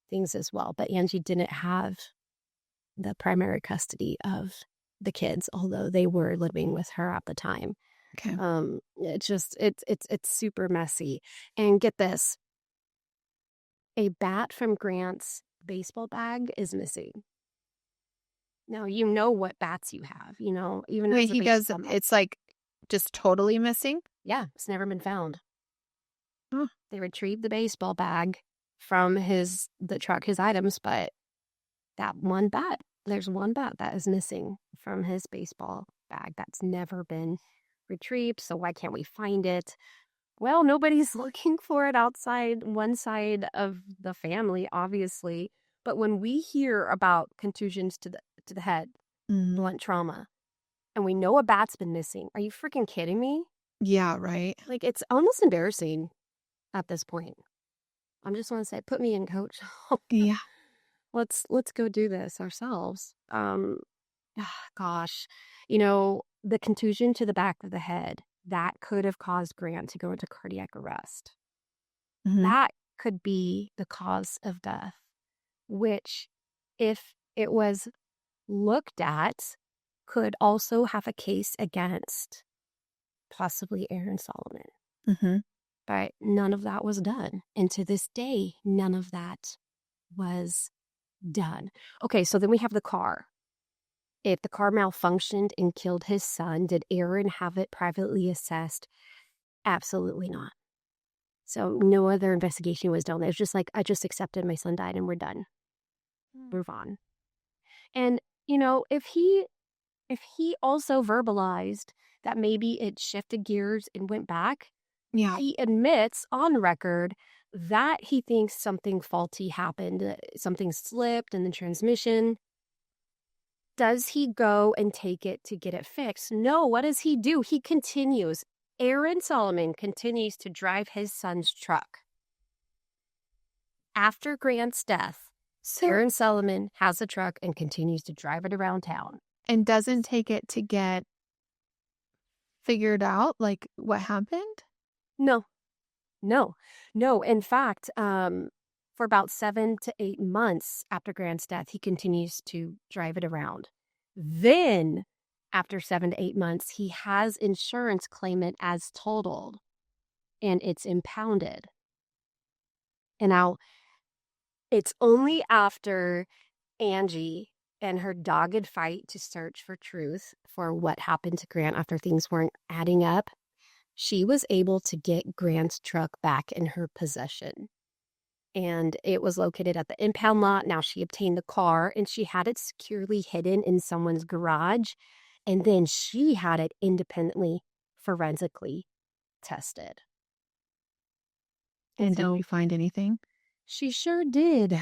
things as well. But Angie didn't have the primary custody of the kids, although they were living with her at the time. Okay. It's super messy. And get this, a bat from Grant's baseball bag is missing. Now, you know what bats you have, even Wait, he does, it's like just totally missing? Yeah, it's never been found. Huh. They retrieved the baseball bag from the truck, his items, but there's one bat that is missing from his baseball bag that's never been retrieved. So why can't we find it? Well, nobody's looking for it outside one side of the family, obviously. But when we hear about contusions to the head, blunt trauma, and we know a bat's been missing, are you freaking kidding me? Yeah, right. Like, it's almost embarrassing at this point. I just want to say, put me in, coach. Yeah. Let's go do this ourselves. Gosh, the contusion to the back of the head, that could have caused Grant to go into cardiac arrest. That could be the cause of death, which, if it was looked at, could also have a case against possibly Aaron Solomon. But none of that was done. And to this day, none of that was done. Okay, so then we have the car. If the car malfunctioned and killed his son, did Aaron have it privately assessed? Absolutely not. So no other investigation was done. It was just like, I just accepted my son died and we're done. Move on. And, if he also verbalized that maybe it shifted gears and went back, he admits on record that he thinks something faulty happened, something slipped in the transmission. Does he go and take it to get it fixed? No. What does he do? He continues. Aaron Solomon continues to drive his son's truck. after Grant's death, Aaron Solomon has the truck and continues to drive it around town. And doesn't take it to get figured out, like what happened? No. In fact, for about 7 to 8 months after Grant's death, he continues to drive it around. Then, after 7 to 8 months, he has insurance claim it as totaled, and it's impounded. And now, it's only after Angie and her dogged fight to search for truth for what happened to Grant after things weren't adding up, she was able to get Grant's truck back in her possession. And it was located at the impound lot. Now she obtained the car and she had it securely hidden in someone's garage. And then she had it independently forensically tested. And did we find anything? She sure did.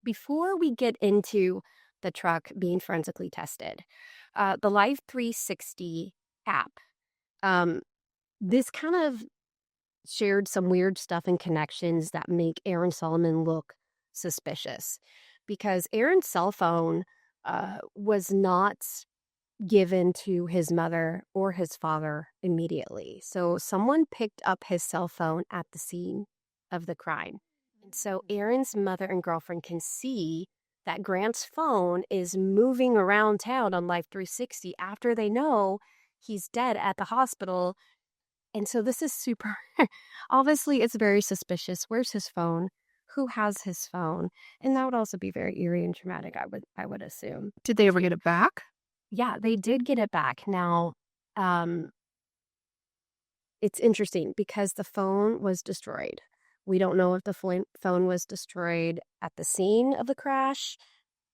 Before we get into the truck being forensically tested, the Life 360 app, this kind of shared some weird stuff and connections that make Aaron Solomon look suspicious, because Aaron's cell phone was not given to his mother or his father immediately. So someone picked up his cell phone at the scene of the crime. And so Aaron's mother and girlfriend can see that Grant's phone is moving around town on Life 360 after they know he's dead at the hospital. And so this is super, obviously it's very suspicious. Where's his phone? Who has his phone? And that would also be very eerie and traumatic, I would assume. Did they ever get it back? Yeah, they did get it back. Now, it's interesting because the phone was destroyed. We don't know if the phone was destroyed at the scene of the crash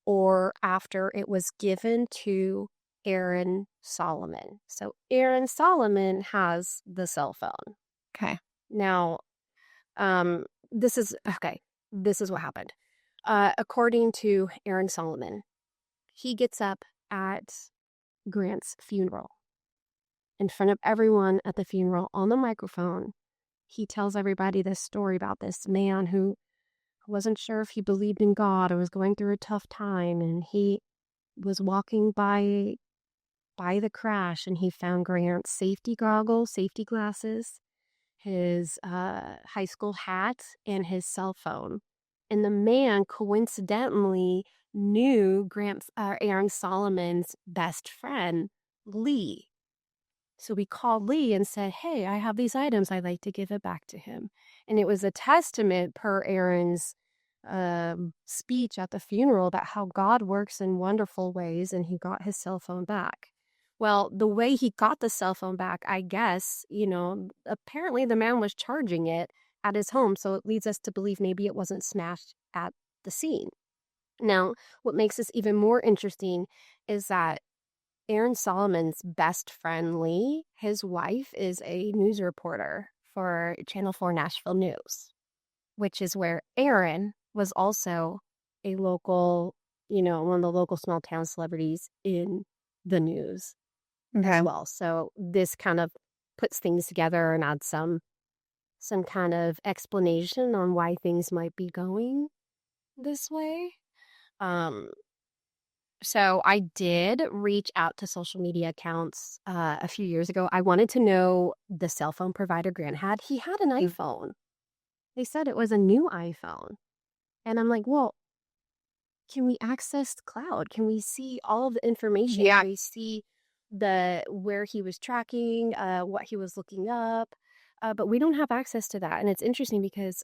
or after it was given to Aaron Solomon. So Aaron Solomon has the cell phone. Okay. Now, this is what happened. According to Aaron Solomon, he gets up at Grant's funeral. In front of everyone at the funeral on the microphone, he tells everybody this story about this man who wasn't sure if he believed in God or was going through a tough time, and he was walking by the crash and he found Grant's safety goggles, safety glasses, his high school hat, and his cell phone. And the man coincidentally knew Aaron Solomon's best friend, Lee. So we called Lee and said, hey, I have these items. I'd like to give it back to him. And it was a testament per Aaron's speech at the funeral about how God works in wonderful ways, and he got his cell phone back. Well, the way he got the cell phone back, I guess, apparently the man was charging it at his home. So it leads us to believe maybe it wasn't smashed at the scene. Now, what makes this even more interesting is that Aaron Solomon's best friend, Lee, his wife is a news reporter for Channel 4 Nashville News, which is where Aaron was also a local, one of the local small town celebrities in the news as well. So this kind of puts things together and adds some kind of explanation on why things might be going this way. So I did reach out to social media accounts a few years ago. I wanted to know the cell phone provider Grant had. He had an iPhone. They said it was a new iPhone. And I'm like, well, can we access the cloud? Can we see all of the information? Yeah. Can we see where he was tracking, what he was looking up? But we don't have access to that. And it's interesting because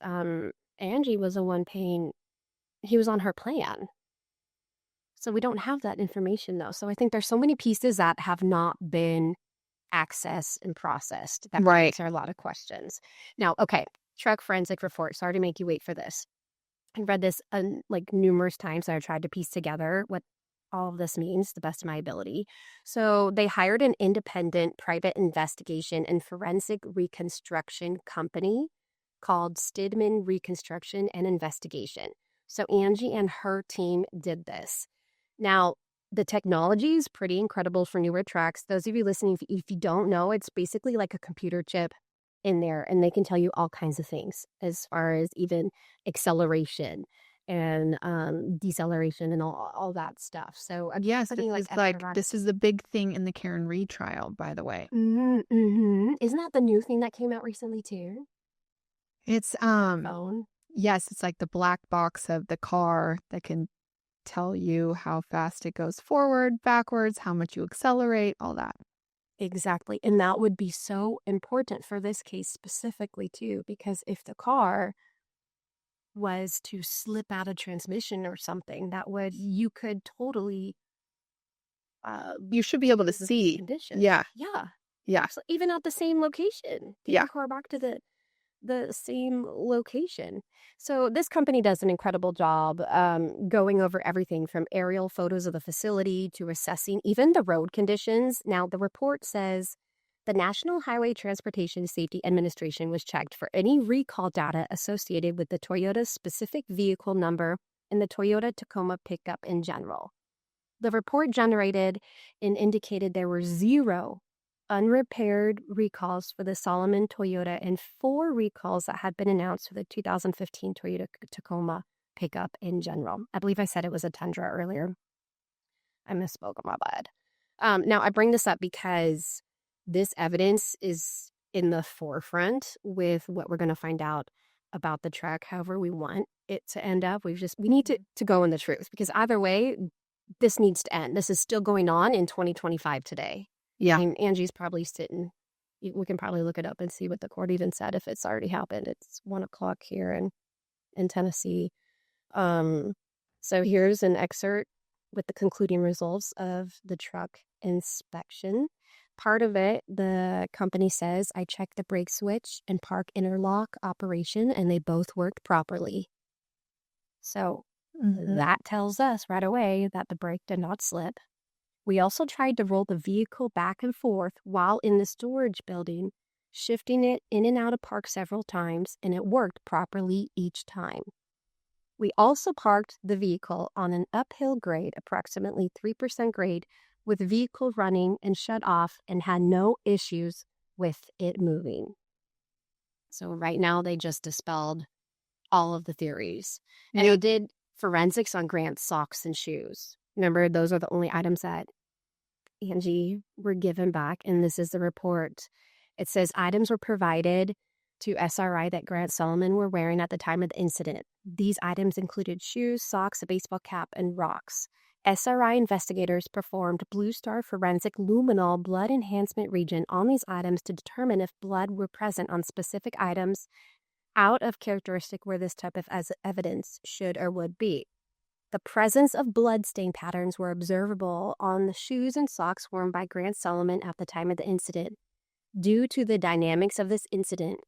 Angie was the one paying. He was on her plan. So we don't have that information, though. So I think there's so many pieces that have not been accessed and processed that answer a lot of questions. Now, okay, truck forensic report. Sorry to make you wait for this. I read this numerous times. I tried to piece together what all of this means to the best of my ability. So they hired an independent private investigation and forensic reconstruction company called Stidman Reconstruction and Investigation. So Angie and her team did this. Now, the technology is pretty incredible for newer trucks. Those of you listening, if you don't know, it's basically like a computer chip in there, and they can tell you all kinds of things as far as even acceleration and deceleration and all that stuff. So Yes, putting this is the big thing in the Karen Reed trial, by the way. Isn't that the new thing that came out recently too? It's phone. Yes, it's like the black box of the car that can tell you how fast it goes forward, backwards, how much you accelerate, all that. Exactly. And that would be so important for this case specifically too, because if the car was to slip out of transmission or something, you could totally you should be able to see condition. Yeah. So even at the same location, take the car back to the same location. So this company does an incredible job going over everything from aerial photos of the facility to assessing even the road conditions. Now, the report says the National Highway Transportation Safety Administration was checked for any recall data associated with the Toyota's specific vehicle number and the Toyota Tacoma pickup in general. The report generated and indicated there were 0 unrepaired recalls for the Solomon Toyota and 4 recalls that had been announced for the 2015 Toyota Tacoma pickup in general. I believe I said it was a Tundra earlier. I misspoke on my bad. Now, I bring this up because this evidence is in the forefront with what we're going to find out about the truck, however we want it to end up. We need to go in the truth, because either way, this needs to end. This is still going on in 2025 today. Yeah. I mean, Angie's probably sitting. We can probably look it up and see what the court even said if it's already happened. It's 1:00 here in Tennessee. So here's an excerpt with the concluding results of the truck inspection. Part of it, the company says, I checked the brake switch and park interlock operation, and they both worked properly. So that tells us right away that the brake did not slip. We also tried to roll the vehicle back and forth while in the storage building, shifting it in and out of park several times, and it worked properly each time. We also parked the vehicle on an uphill grade, approximately 3% grade, with the vehicle running and shut off, and had no issues with it moving. So right now they just dispelled all of the theories. And they did forensics on Grant's socks and shoes. Remember, those are the only items that Angie were given back, and this is the report. It says items were provided to SRI that Grant Solomon were wearing at the time of the incident. These items included shoes, socks, a baseball cap, and rocks. SRI investigators performed Blue Star forensic luminol blood enhancement region on these items to determine if blood were present on specific items out of characteristic where this type of evidence should or would be. The presence of blood stain patterns were observable on the shoes and socks worn by Grant Solomon at the time of the incident. Due to the dynamics of this incident,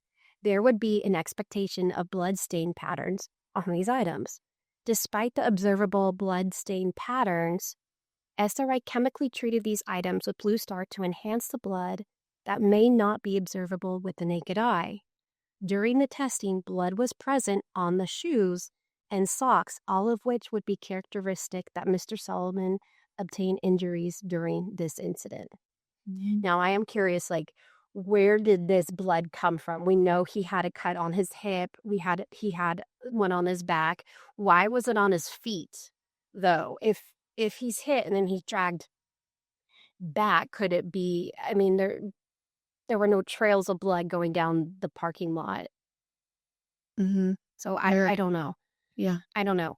there would be an expectation of blood stain patterns on these items. Despite the observable blood stain patterns, SRI chemically treated these items with Blue Star to enhance the blood that may not be observable with the naked eye. During the testing, blood was present on the shoes and socks, all of which would be characteristic that Mr. Solomon obtained injuries during this incident. Now, I am curious, where did this blood come from? We know he had a cut on his hip. He had one on his back. Why was it on his feet, though? If he's hit and then he's dragged back, could it be? I mean, there were no trails of blood going down the parking lot. So I don't know. Yeah, I don't know.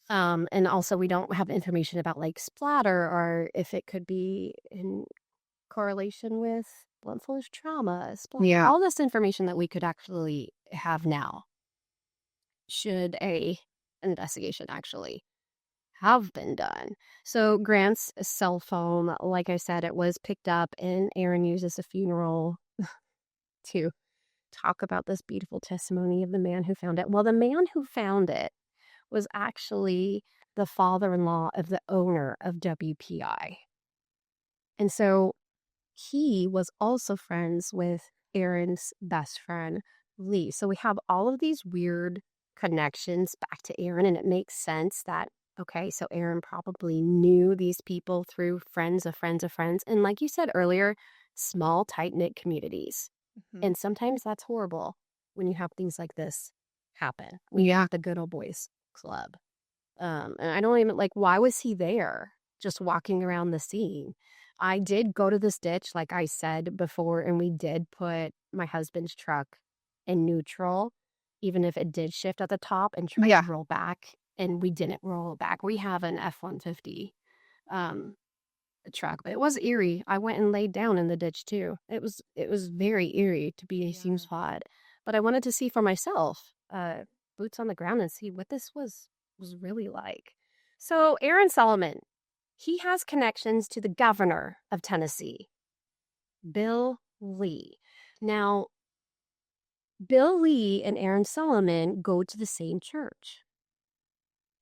And also we don't have information about splatter, or if it could be in correlation with blunt force trauma, splatter. Yeah. All this information that we could actually have now, should an investigation actually have been done. So Grant's cell phone, like I said, it was picked up, and Aaron uses the funeral to talk about this beautiful testimony of the man who found it. Well, the man who found it was actually the father-in-law of the owner of WPI. And so he was also friends with Aaron's best friend, Lee. So we have all of these weird connections back to Aaron, and it makes sense that, okay, so Aaron probably knew these people through friends of friends of friends. And like you said earlier, small, tight-knit communities. And sometimes that's horrible when you have things like this happen. The Good Old Boys Club. And I don't even, why was he there just walking around the scene? I did go to this ditch, like I said before, and we did put my husband's truck in neutral, even if it did shift at the top, and try to roll back. And we didn't roll back. We have an F-150 truck, but it was eerie. I went and laid down in the ditch too. It was very eerie to be a seam spot, but I wanted to see for myself, boots on the ground, and see what this was really like. So Aaron Solomon, he has connections to the governor of Tennessee, Bill Lee. Now, Bill Lee and Aaron Solomon go to the same church.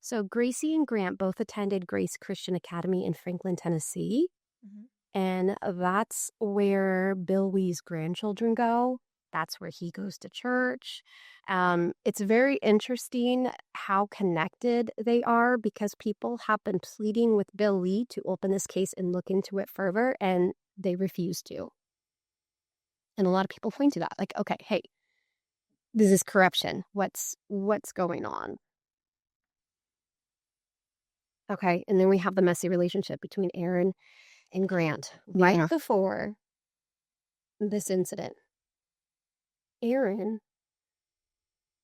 So Gracie and Grant both attended Grace Christian Academy in Franklin, Tennessee. And that's where Bill Lee's grandchildren go. That's where he goes to church. It's very interesting how connected they are, because people have been pleading with Bill Lee to open this case and look into it further, and they refuse to. And a lot of people point to that, like, okay, hey, this is corruption. What's going on? Okay, and then we have the messy relationship between Aaron and Grant. Right before this incident, Aaron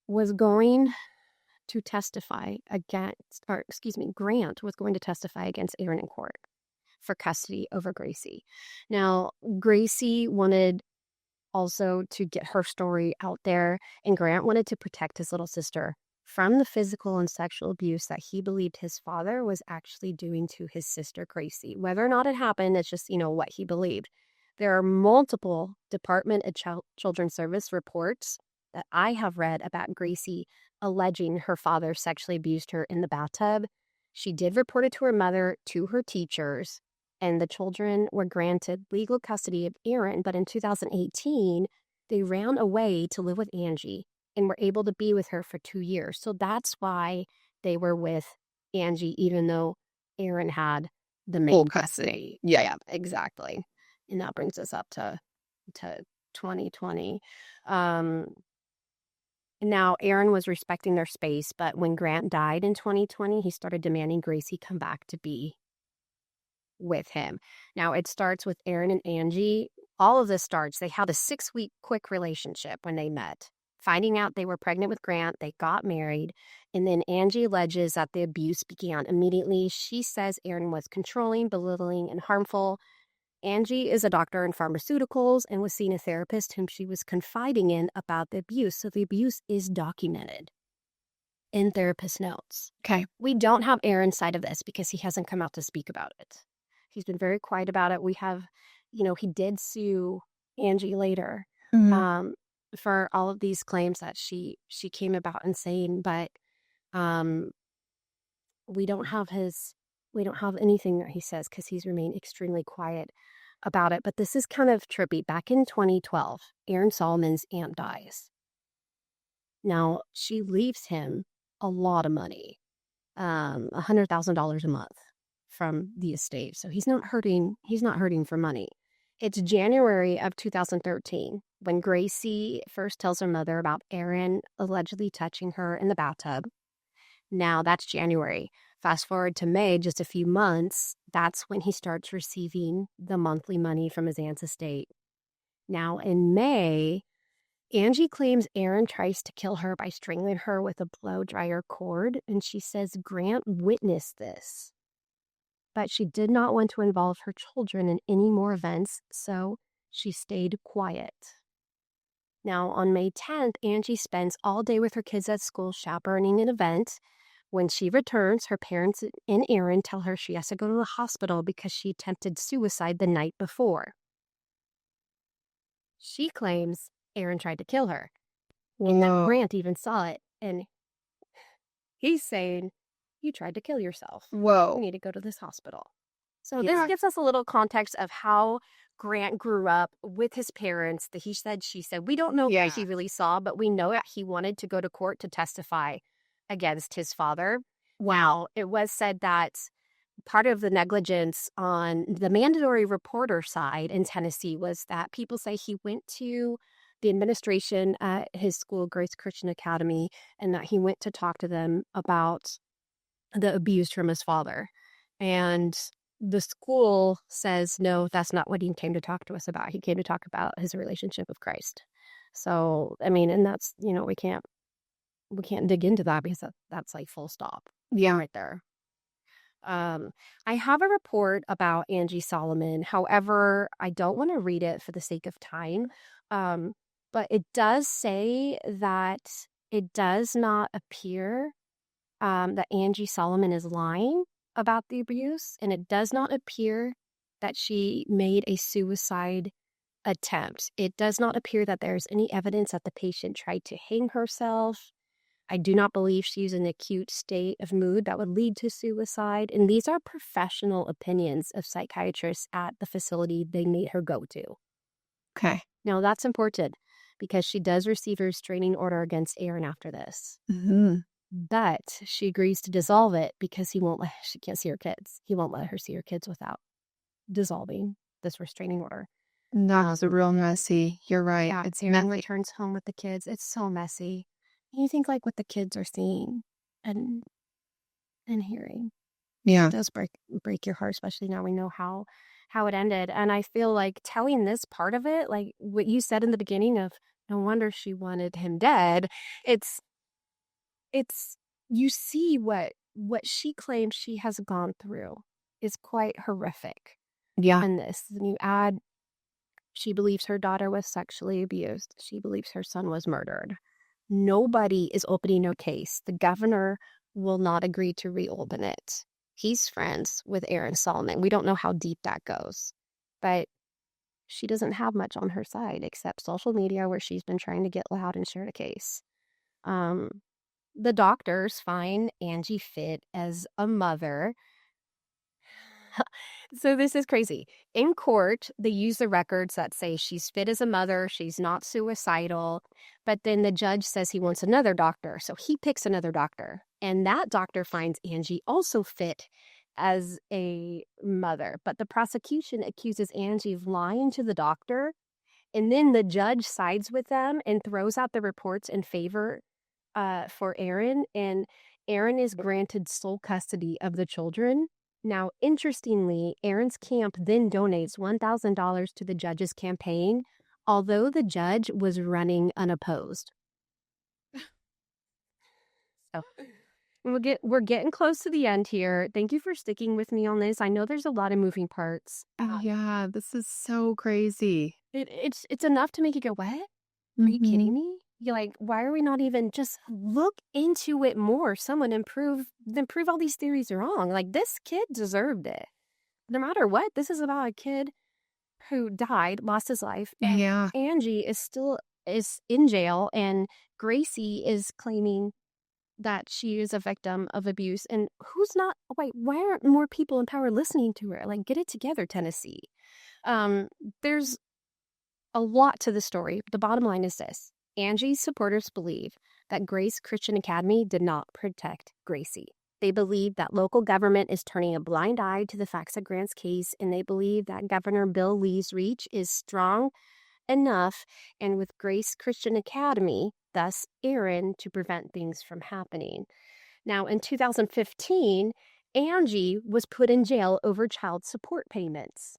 was going to testify against, Grant was going to testify against Aaron in court for custody over Gracie. Now, Gracie wanted also to get her story out there, and Grant wanted to protect his little sister from the physical and sexual abuse that he believed his father was actually doing to his sister Gracie. Whether or not it happened, it's just, what he believed. There are multiple Department of Children's Service reports that I have read about Gracie alleging her father sexually abused her in the bathtub. She did report it to her mother, to her teachers, and the children were granted legal custody of Aaron. But in 2018, they ran away to live with Angie and were able to be with her for 2 years. So that's why they were with Angie, even though Aaron had the main custody. Yeah, exactly. And that brings us up to 2020. Now, Aaron was respecting their space, but when Grant died in 2020, he started demanding Gracie come back to be with him. Now, it starts with Aaron and Angie. All of this starts, they had a 6-week quick relationship when they met. Finding out they were pregnant with Grant, they got married, and then Angie alleges that the abuse began immediately. She says Aaron was controlling, belittling, and harmful. Angie is a doctor in pharmaceuticals and was seeing a therapist whom she was confiding in about the abuse. So the abuse is documented in therapist notes. Okay. We don't have Aaron's side of this because he hasn't come out to speak about it. He's been very quiet about it. We have, he did sue Angie later for all of these claims that she came about and saying, but we don't have anything that he says because he's remained extremely quiet about it. But this is kind of trippy. Back in 2012, Aaron Solomon's aunt dies. Now, she leaves him a lot of money, $100,000 a month from the estate. So he's not hurting for money. It's January of 2013 when Gracie first tells her mother about Aaron allegedly touching her in the bathtub. Now, that's January. Fast forward to May, just a few months, that's when he starts receiving the monthly money from his aunt's estate. Now, in May, Angie claims Aaron tries to kill her by strangling her with a blow dryer cord, and she says Grant witnessed this. But she did not want to involve her children in any more events, so she stayed quiet. Now, on May 10th, Angie spends all day with her kids at school chaperoning an event. When she returns, her parents and Aaron tell her she has to go to the hospital because she attempted suicide the night before. She claims Aaron tried to kill her. And that Grant even saw it. And he's saying, you tried to kill yourself. Whoa. You need to go to this hospital. So this gives us a little context of how Grant grew up with his parents. The he said, she said. We don't know what he really saw, but we know that he wanted to go to court to testify against his father. Wow. It was said that part of the negligence on the mandatory reporter side in Tennessee was that people say he went to the administration at his school, Grace Christian Academy, and that he went to talk to them about the abuse from his father. And the school says, no, that's not what he came to talk to us about. He came to talk about his relationship with Christ. So, I mean, and that's, we can't dig into that because that's like full stop. Yeah. Right there. I have a report about Angie Solomon. However, I don't want to read it for the sake of time. But it does say that it does not appear that Angie Solomon is lying about the abuse, and it does not appear that she made a suicide attempt. It does not appear that there's any evidence that the patient tried to hang herself. I do not believe she's in an acute state of mood that would lead to suicide. And these are professional opinions of psychiatrists at the facility they made her go to. Okay. Now, that's important because she does receive a restraining order against Aaron after this. Mm-hmm. But she agrees to dissolve it because she can't see her kids. He won't let her see her kids without dissolving this restraining order. That's real messy. You're right. Yeah, It's Aaron messy. returns home with the kids. It's so messy. You think like what the kids are seeing and hearing. Yeah. It does break your heart, especially now we know how it ended. And I feel like telling this part of it, like what you said in the beginning of no wonder she wanted him dead. It's you see what she claims she has gone through is quite horrific. Yeah. And this, and you add, she believes her daughter was sexually abused. She believes her son was murdered. Nobody is opening a case. The governor will not agree to reopen it. He's friends with Aaron Solomon. We don't know how deep that goes. But she doesn't have much on her side except social media where she's been trying to get loud and share the case. The doctors find Angie fit as a mother. So this is crazy. In court, they use the records that say she's fit as a mother, she's not suicidal, but then the judge says he wants another doctor. So he picks another doctor, and that doctor finds Angie also fit as a mother. But the prosecution accuses Angie of lying to the doctor, and then the judge sides with them and throws out the reports in favor for Aaron, and Aaron is granted sole custody of the children. Now, interestingly, Aaron's camp then donates $1,000 to the judge's campaign, although the judge was running unopposed. So we're getting close to the end here. Thank you for sticking with me on this. I know there's a lot of moving parts. Oh, yeah. This is so crazy. It's enough to make you go, what? Are you kidding me? You're like, why are we not even just look into it more? Someone prove all these theories are wrong. Like, this kid deserved it. No matter what, this is about a kid who died, lost his life. And Yeah. Angie is in jail, and Gracie is claiming that she is a victim of abuse. And why aren't more people in power listening to her? Like, get it together, Tennessee. There's a lot to the story. The bottom line is this. Angie's supporters believe that Grace Christian Academy did not protect Gracie. They believe that local government is turning a blind eye to the facts of Grant's case, and they believe that Governor Bill Lee's reach is strong enough, and with Grace Christian Academy, thus Aaron, to prevent things from happening. Now, in 2015, Angie was put in jail over child support payments,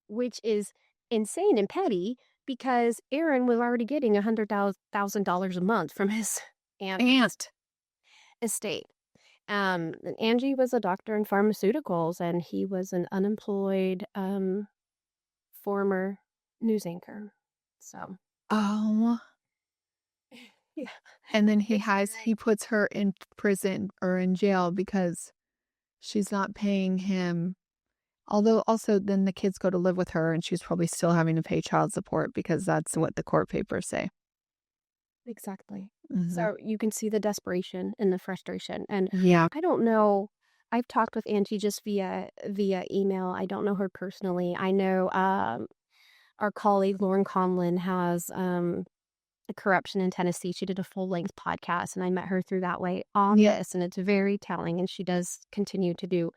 which is insane and petty, because Aaron was already getting $100,000 a month from his aunt estate. Angie was a doctor in pharmaceuticals, and he was an unemployed former news anchor. So. Oh. Yeah. And then he puts her in prison or in jail because she's not paying him. Although also then the kids go to live with her, and she's probably still having to pay child support because that's what the court papers say. Exactly. Mm-hmm. So you can see the desperation and the frustration. And yeah, I don't know. I've talked with Angie just via email. I don't know her personally. I know our colleague Lauren Conlon has corruption in Tennessee. She did a full-length podcast, and I met her through that way on this, and it's very telling. And she does continue to do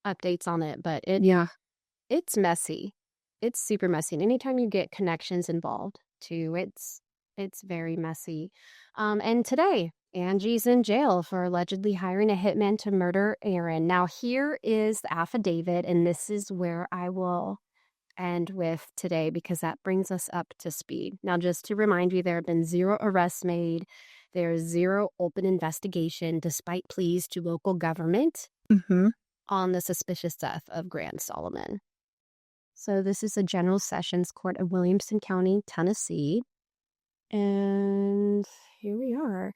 updates on it, but it's messy. It's super messy. And anytime you get connections involved, too. It's very messy. And today, Angie's in jail for allegedly hiring a hitman to murder Aaron. Now, here is the affidavit, and this is where I will end with today because that brings us up to speed. Now, just to remind you, there have been 0 arrests made. There's 0 open investigation despite pleas to local government on the suspicious death of Grant Solomon. So this is the General Sessions Court of Williamson County, Tennessee. And here we are.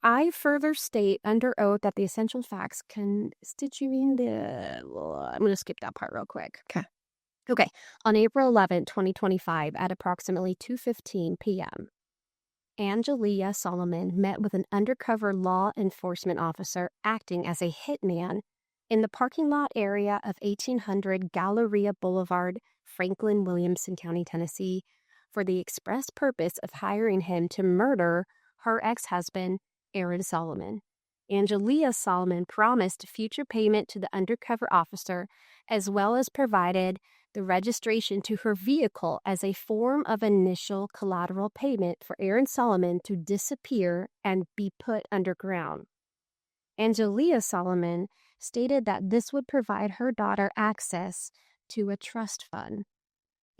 I further state under oath that the essential facts constituting the... I'm going to skip that part real quick. Okay. On April 11, 2025, at approximately 2:15 p.m., Angelia Solomon met with an undercover law enforcement officer acting as a hitman in the parking lot area of 1800 Galleria Boulevard, Franklin, Williamson County, Tennessee, for the express purpose of hiring him to murder her ex-husband, Aaron Solomon. Angelia Solomon promised future payment to the undercover officer, as well as provided the registration to her vehicle as a form of initial collateral payment for Aaron Solomon to disappear and be put underground. Angelia Solomon stated that this would provide her daughter access to a trust fund.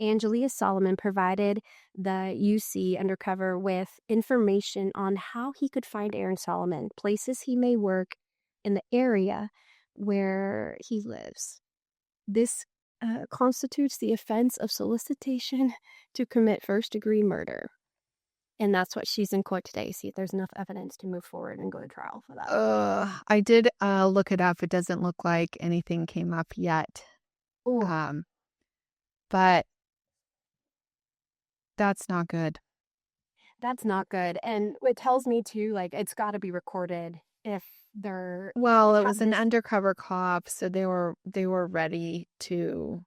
Angelia Solomon provided the UC undercover with information on how he could find Aaron Solomon, places he may work in the area where he lives. This constitutes the offense of solicitation to commit first-degree murder. And that's what she's in court today. See if there's enough evidence to move forward and go to trial for that. I did look it up. It doesn't look like anything came up yet. But that's not good. That's not good. And it tells me too, like, it's got to be recorded if they're... Well, it was an undercover cop, so they were ready to,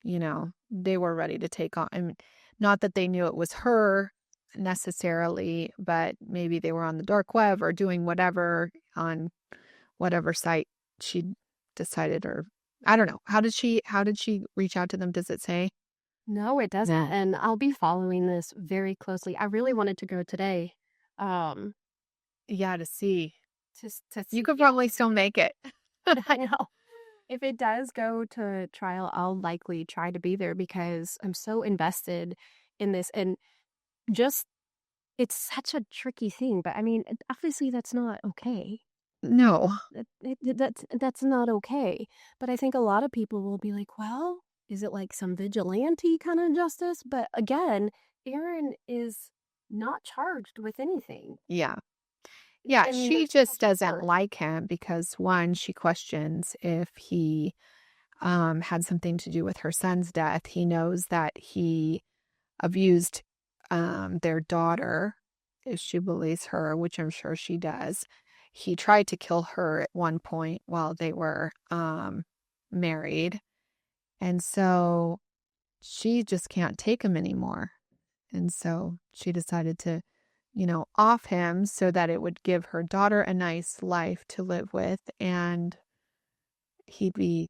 they were ready to take on. I mean, not that they knew it was her necessarily, but maybe they were on the dark web or doing whatever on whatever site she decided, or I don't know. How did she reach out to them? Does it say? No, it doesn't. And I'll be following this very closely. I really wanted to go today. To see. To you could probably still make it. I know. If it does go to trial, I'll likely try to be there because I'm so invested in this. And just, it's such a tricky thing. But I mean, obviously that's not okay. No. That's not okay. But I think a lot of people will be like, well, is it like some vigilante kind of justice? But again, Aaron is not charged with anything. Yeah. Yeah, she just doesn't like him because, one, she questions if he had something to do with her son's death. He knows that he abused their daughter, if she believes her, which I'm sure she does. He tried to kill her at one point while they were married. And so she just can't take him anymore. And so she decided to, off him so that it would give her daughter a nice life to live with. And he'd be,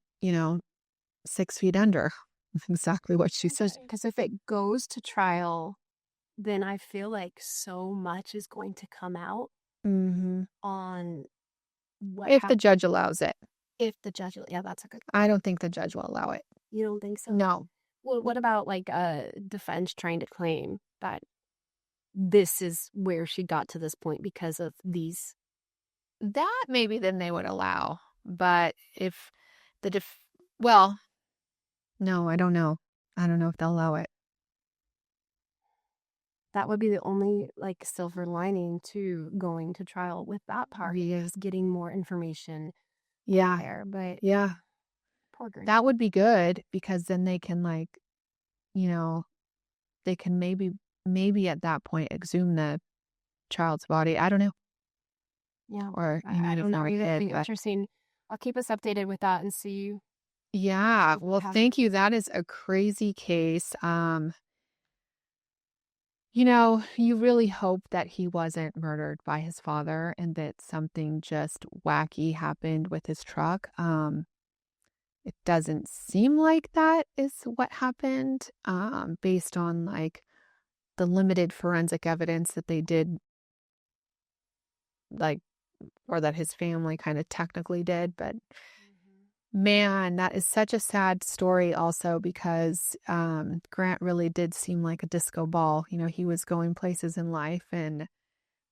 6 feet under. That's exactly what she said. Because if it goes to trial, then I feel like so much is going to come out on what if the judge allows it. If the judge, yeah, that's a good I don't think the judge will allow it. You don't think so? No. Well, what about like a defense trying to claim that this is where she got to this point because of these? That maybe then they would allow. But if the no, I don't know. I don't know if they'll allow it. That would be the only like silver lining to going to trial with that part is getting more information. Yeah. There, but yeah. Poor Gracie. That would be good because then they can they can maybe at that point exhume the child's body. I don't know. Yeah. Or I don't know. It'd be interesting. I'll keep us updated with that and see. Yeah. Well, thank you. That is a crazy case. You really hope that he wasn't murdered by his father and that something just wacky happened with his truck. It doesn't seem like that is what happened, based on like the limited forensic evidence that they did, like, or that his family kind of technically did. But man, that is such a sad story also because Grant really did seem like a disco ball. You know, he was going places in life and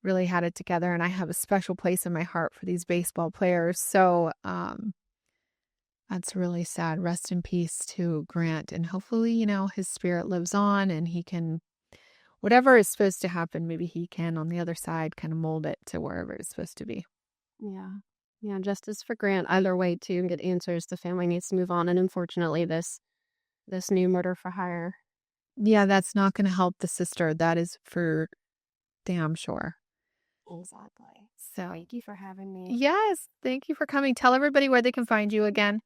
really had it together. And I have a special place in my heart for these baseball players. So that's really sad. Rest in peace to Grant. And hopefully, you know, his spirit lives on and he can, whatever is supposed to happen, maybe he can on the other side kind of mold it to wherever it's supposed to be. Yeah. Yeah, justice for Grant. Either way, to get answers. The family needs to move on. And unfortunately, this new murder for hire. Yeah, that's not going to help the sister. That is for damn sure. Exactly. So thank you for having me. Yes, thank you for coming. Tell everybody where they can find you again.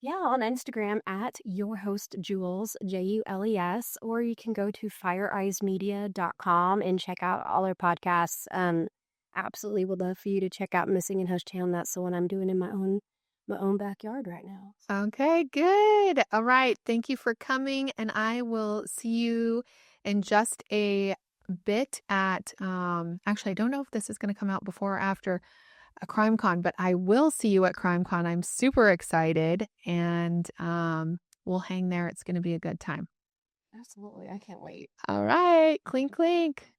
Yeah, on Instagram at your host Jules, Jules, or you can go to fireeyesmedia.com and check out all our podcasts. Absolutely would love for you to check out Missing in Hush Town. That's the one I'm doing in my own backyard right now. Okay, good. All right. Thank you for coming. And I will see you in just a bit at, actually, I don't know if this is going to come out before or after a CrimeCon, but I will see you at CrimeCon. I'm super excited and we'll hang there. It's going to be a good time. Absolutely. I can't wait. All right. Clink, clink.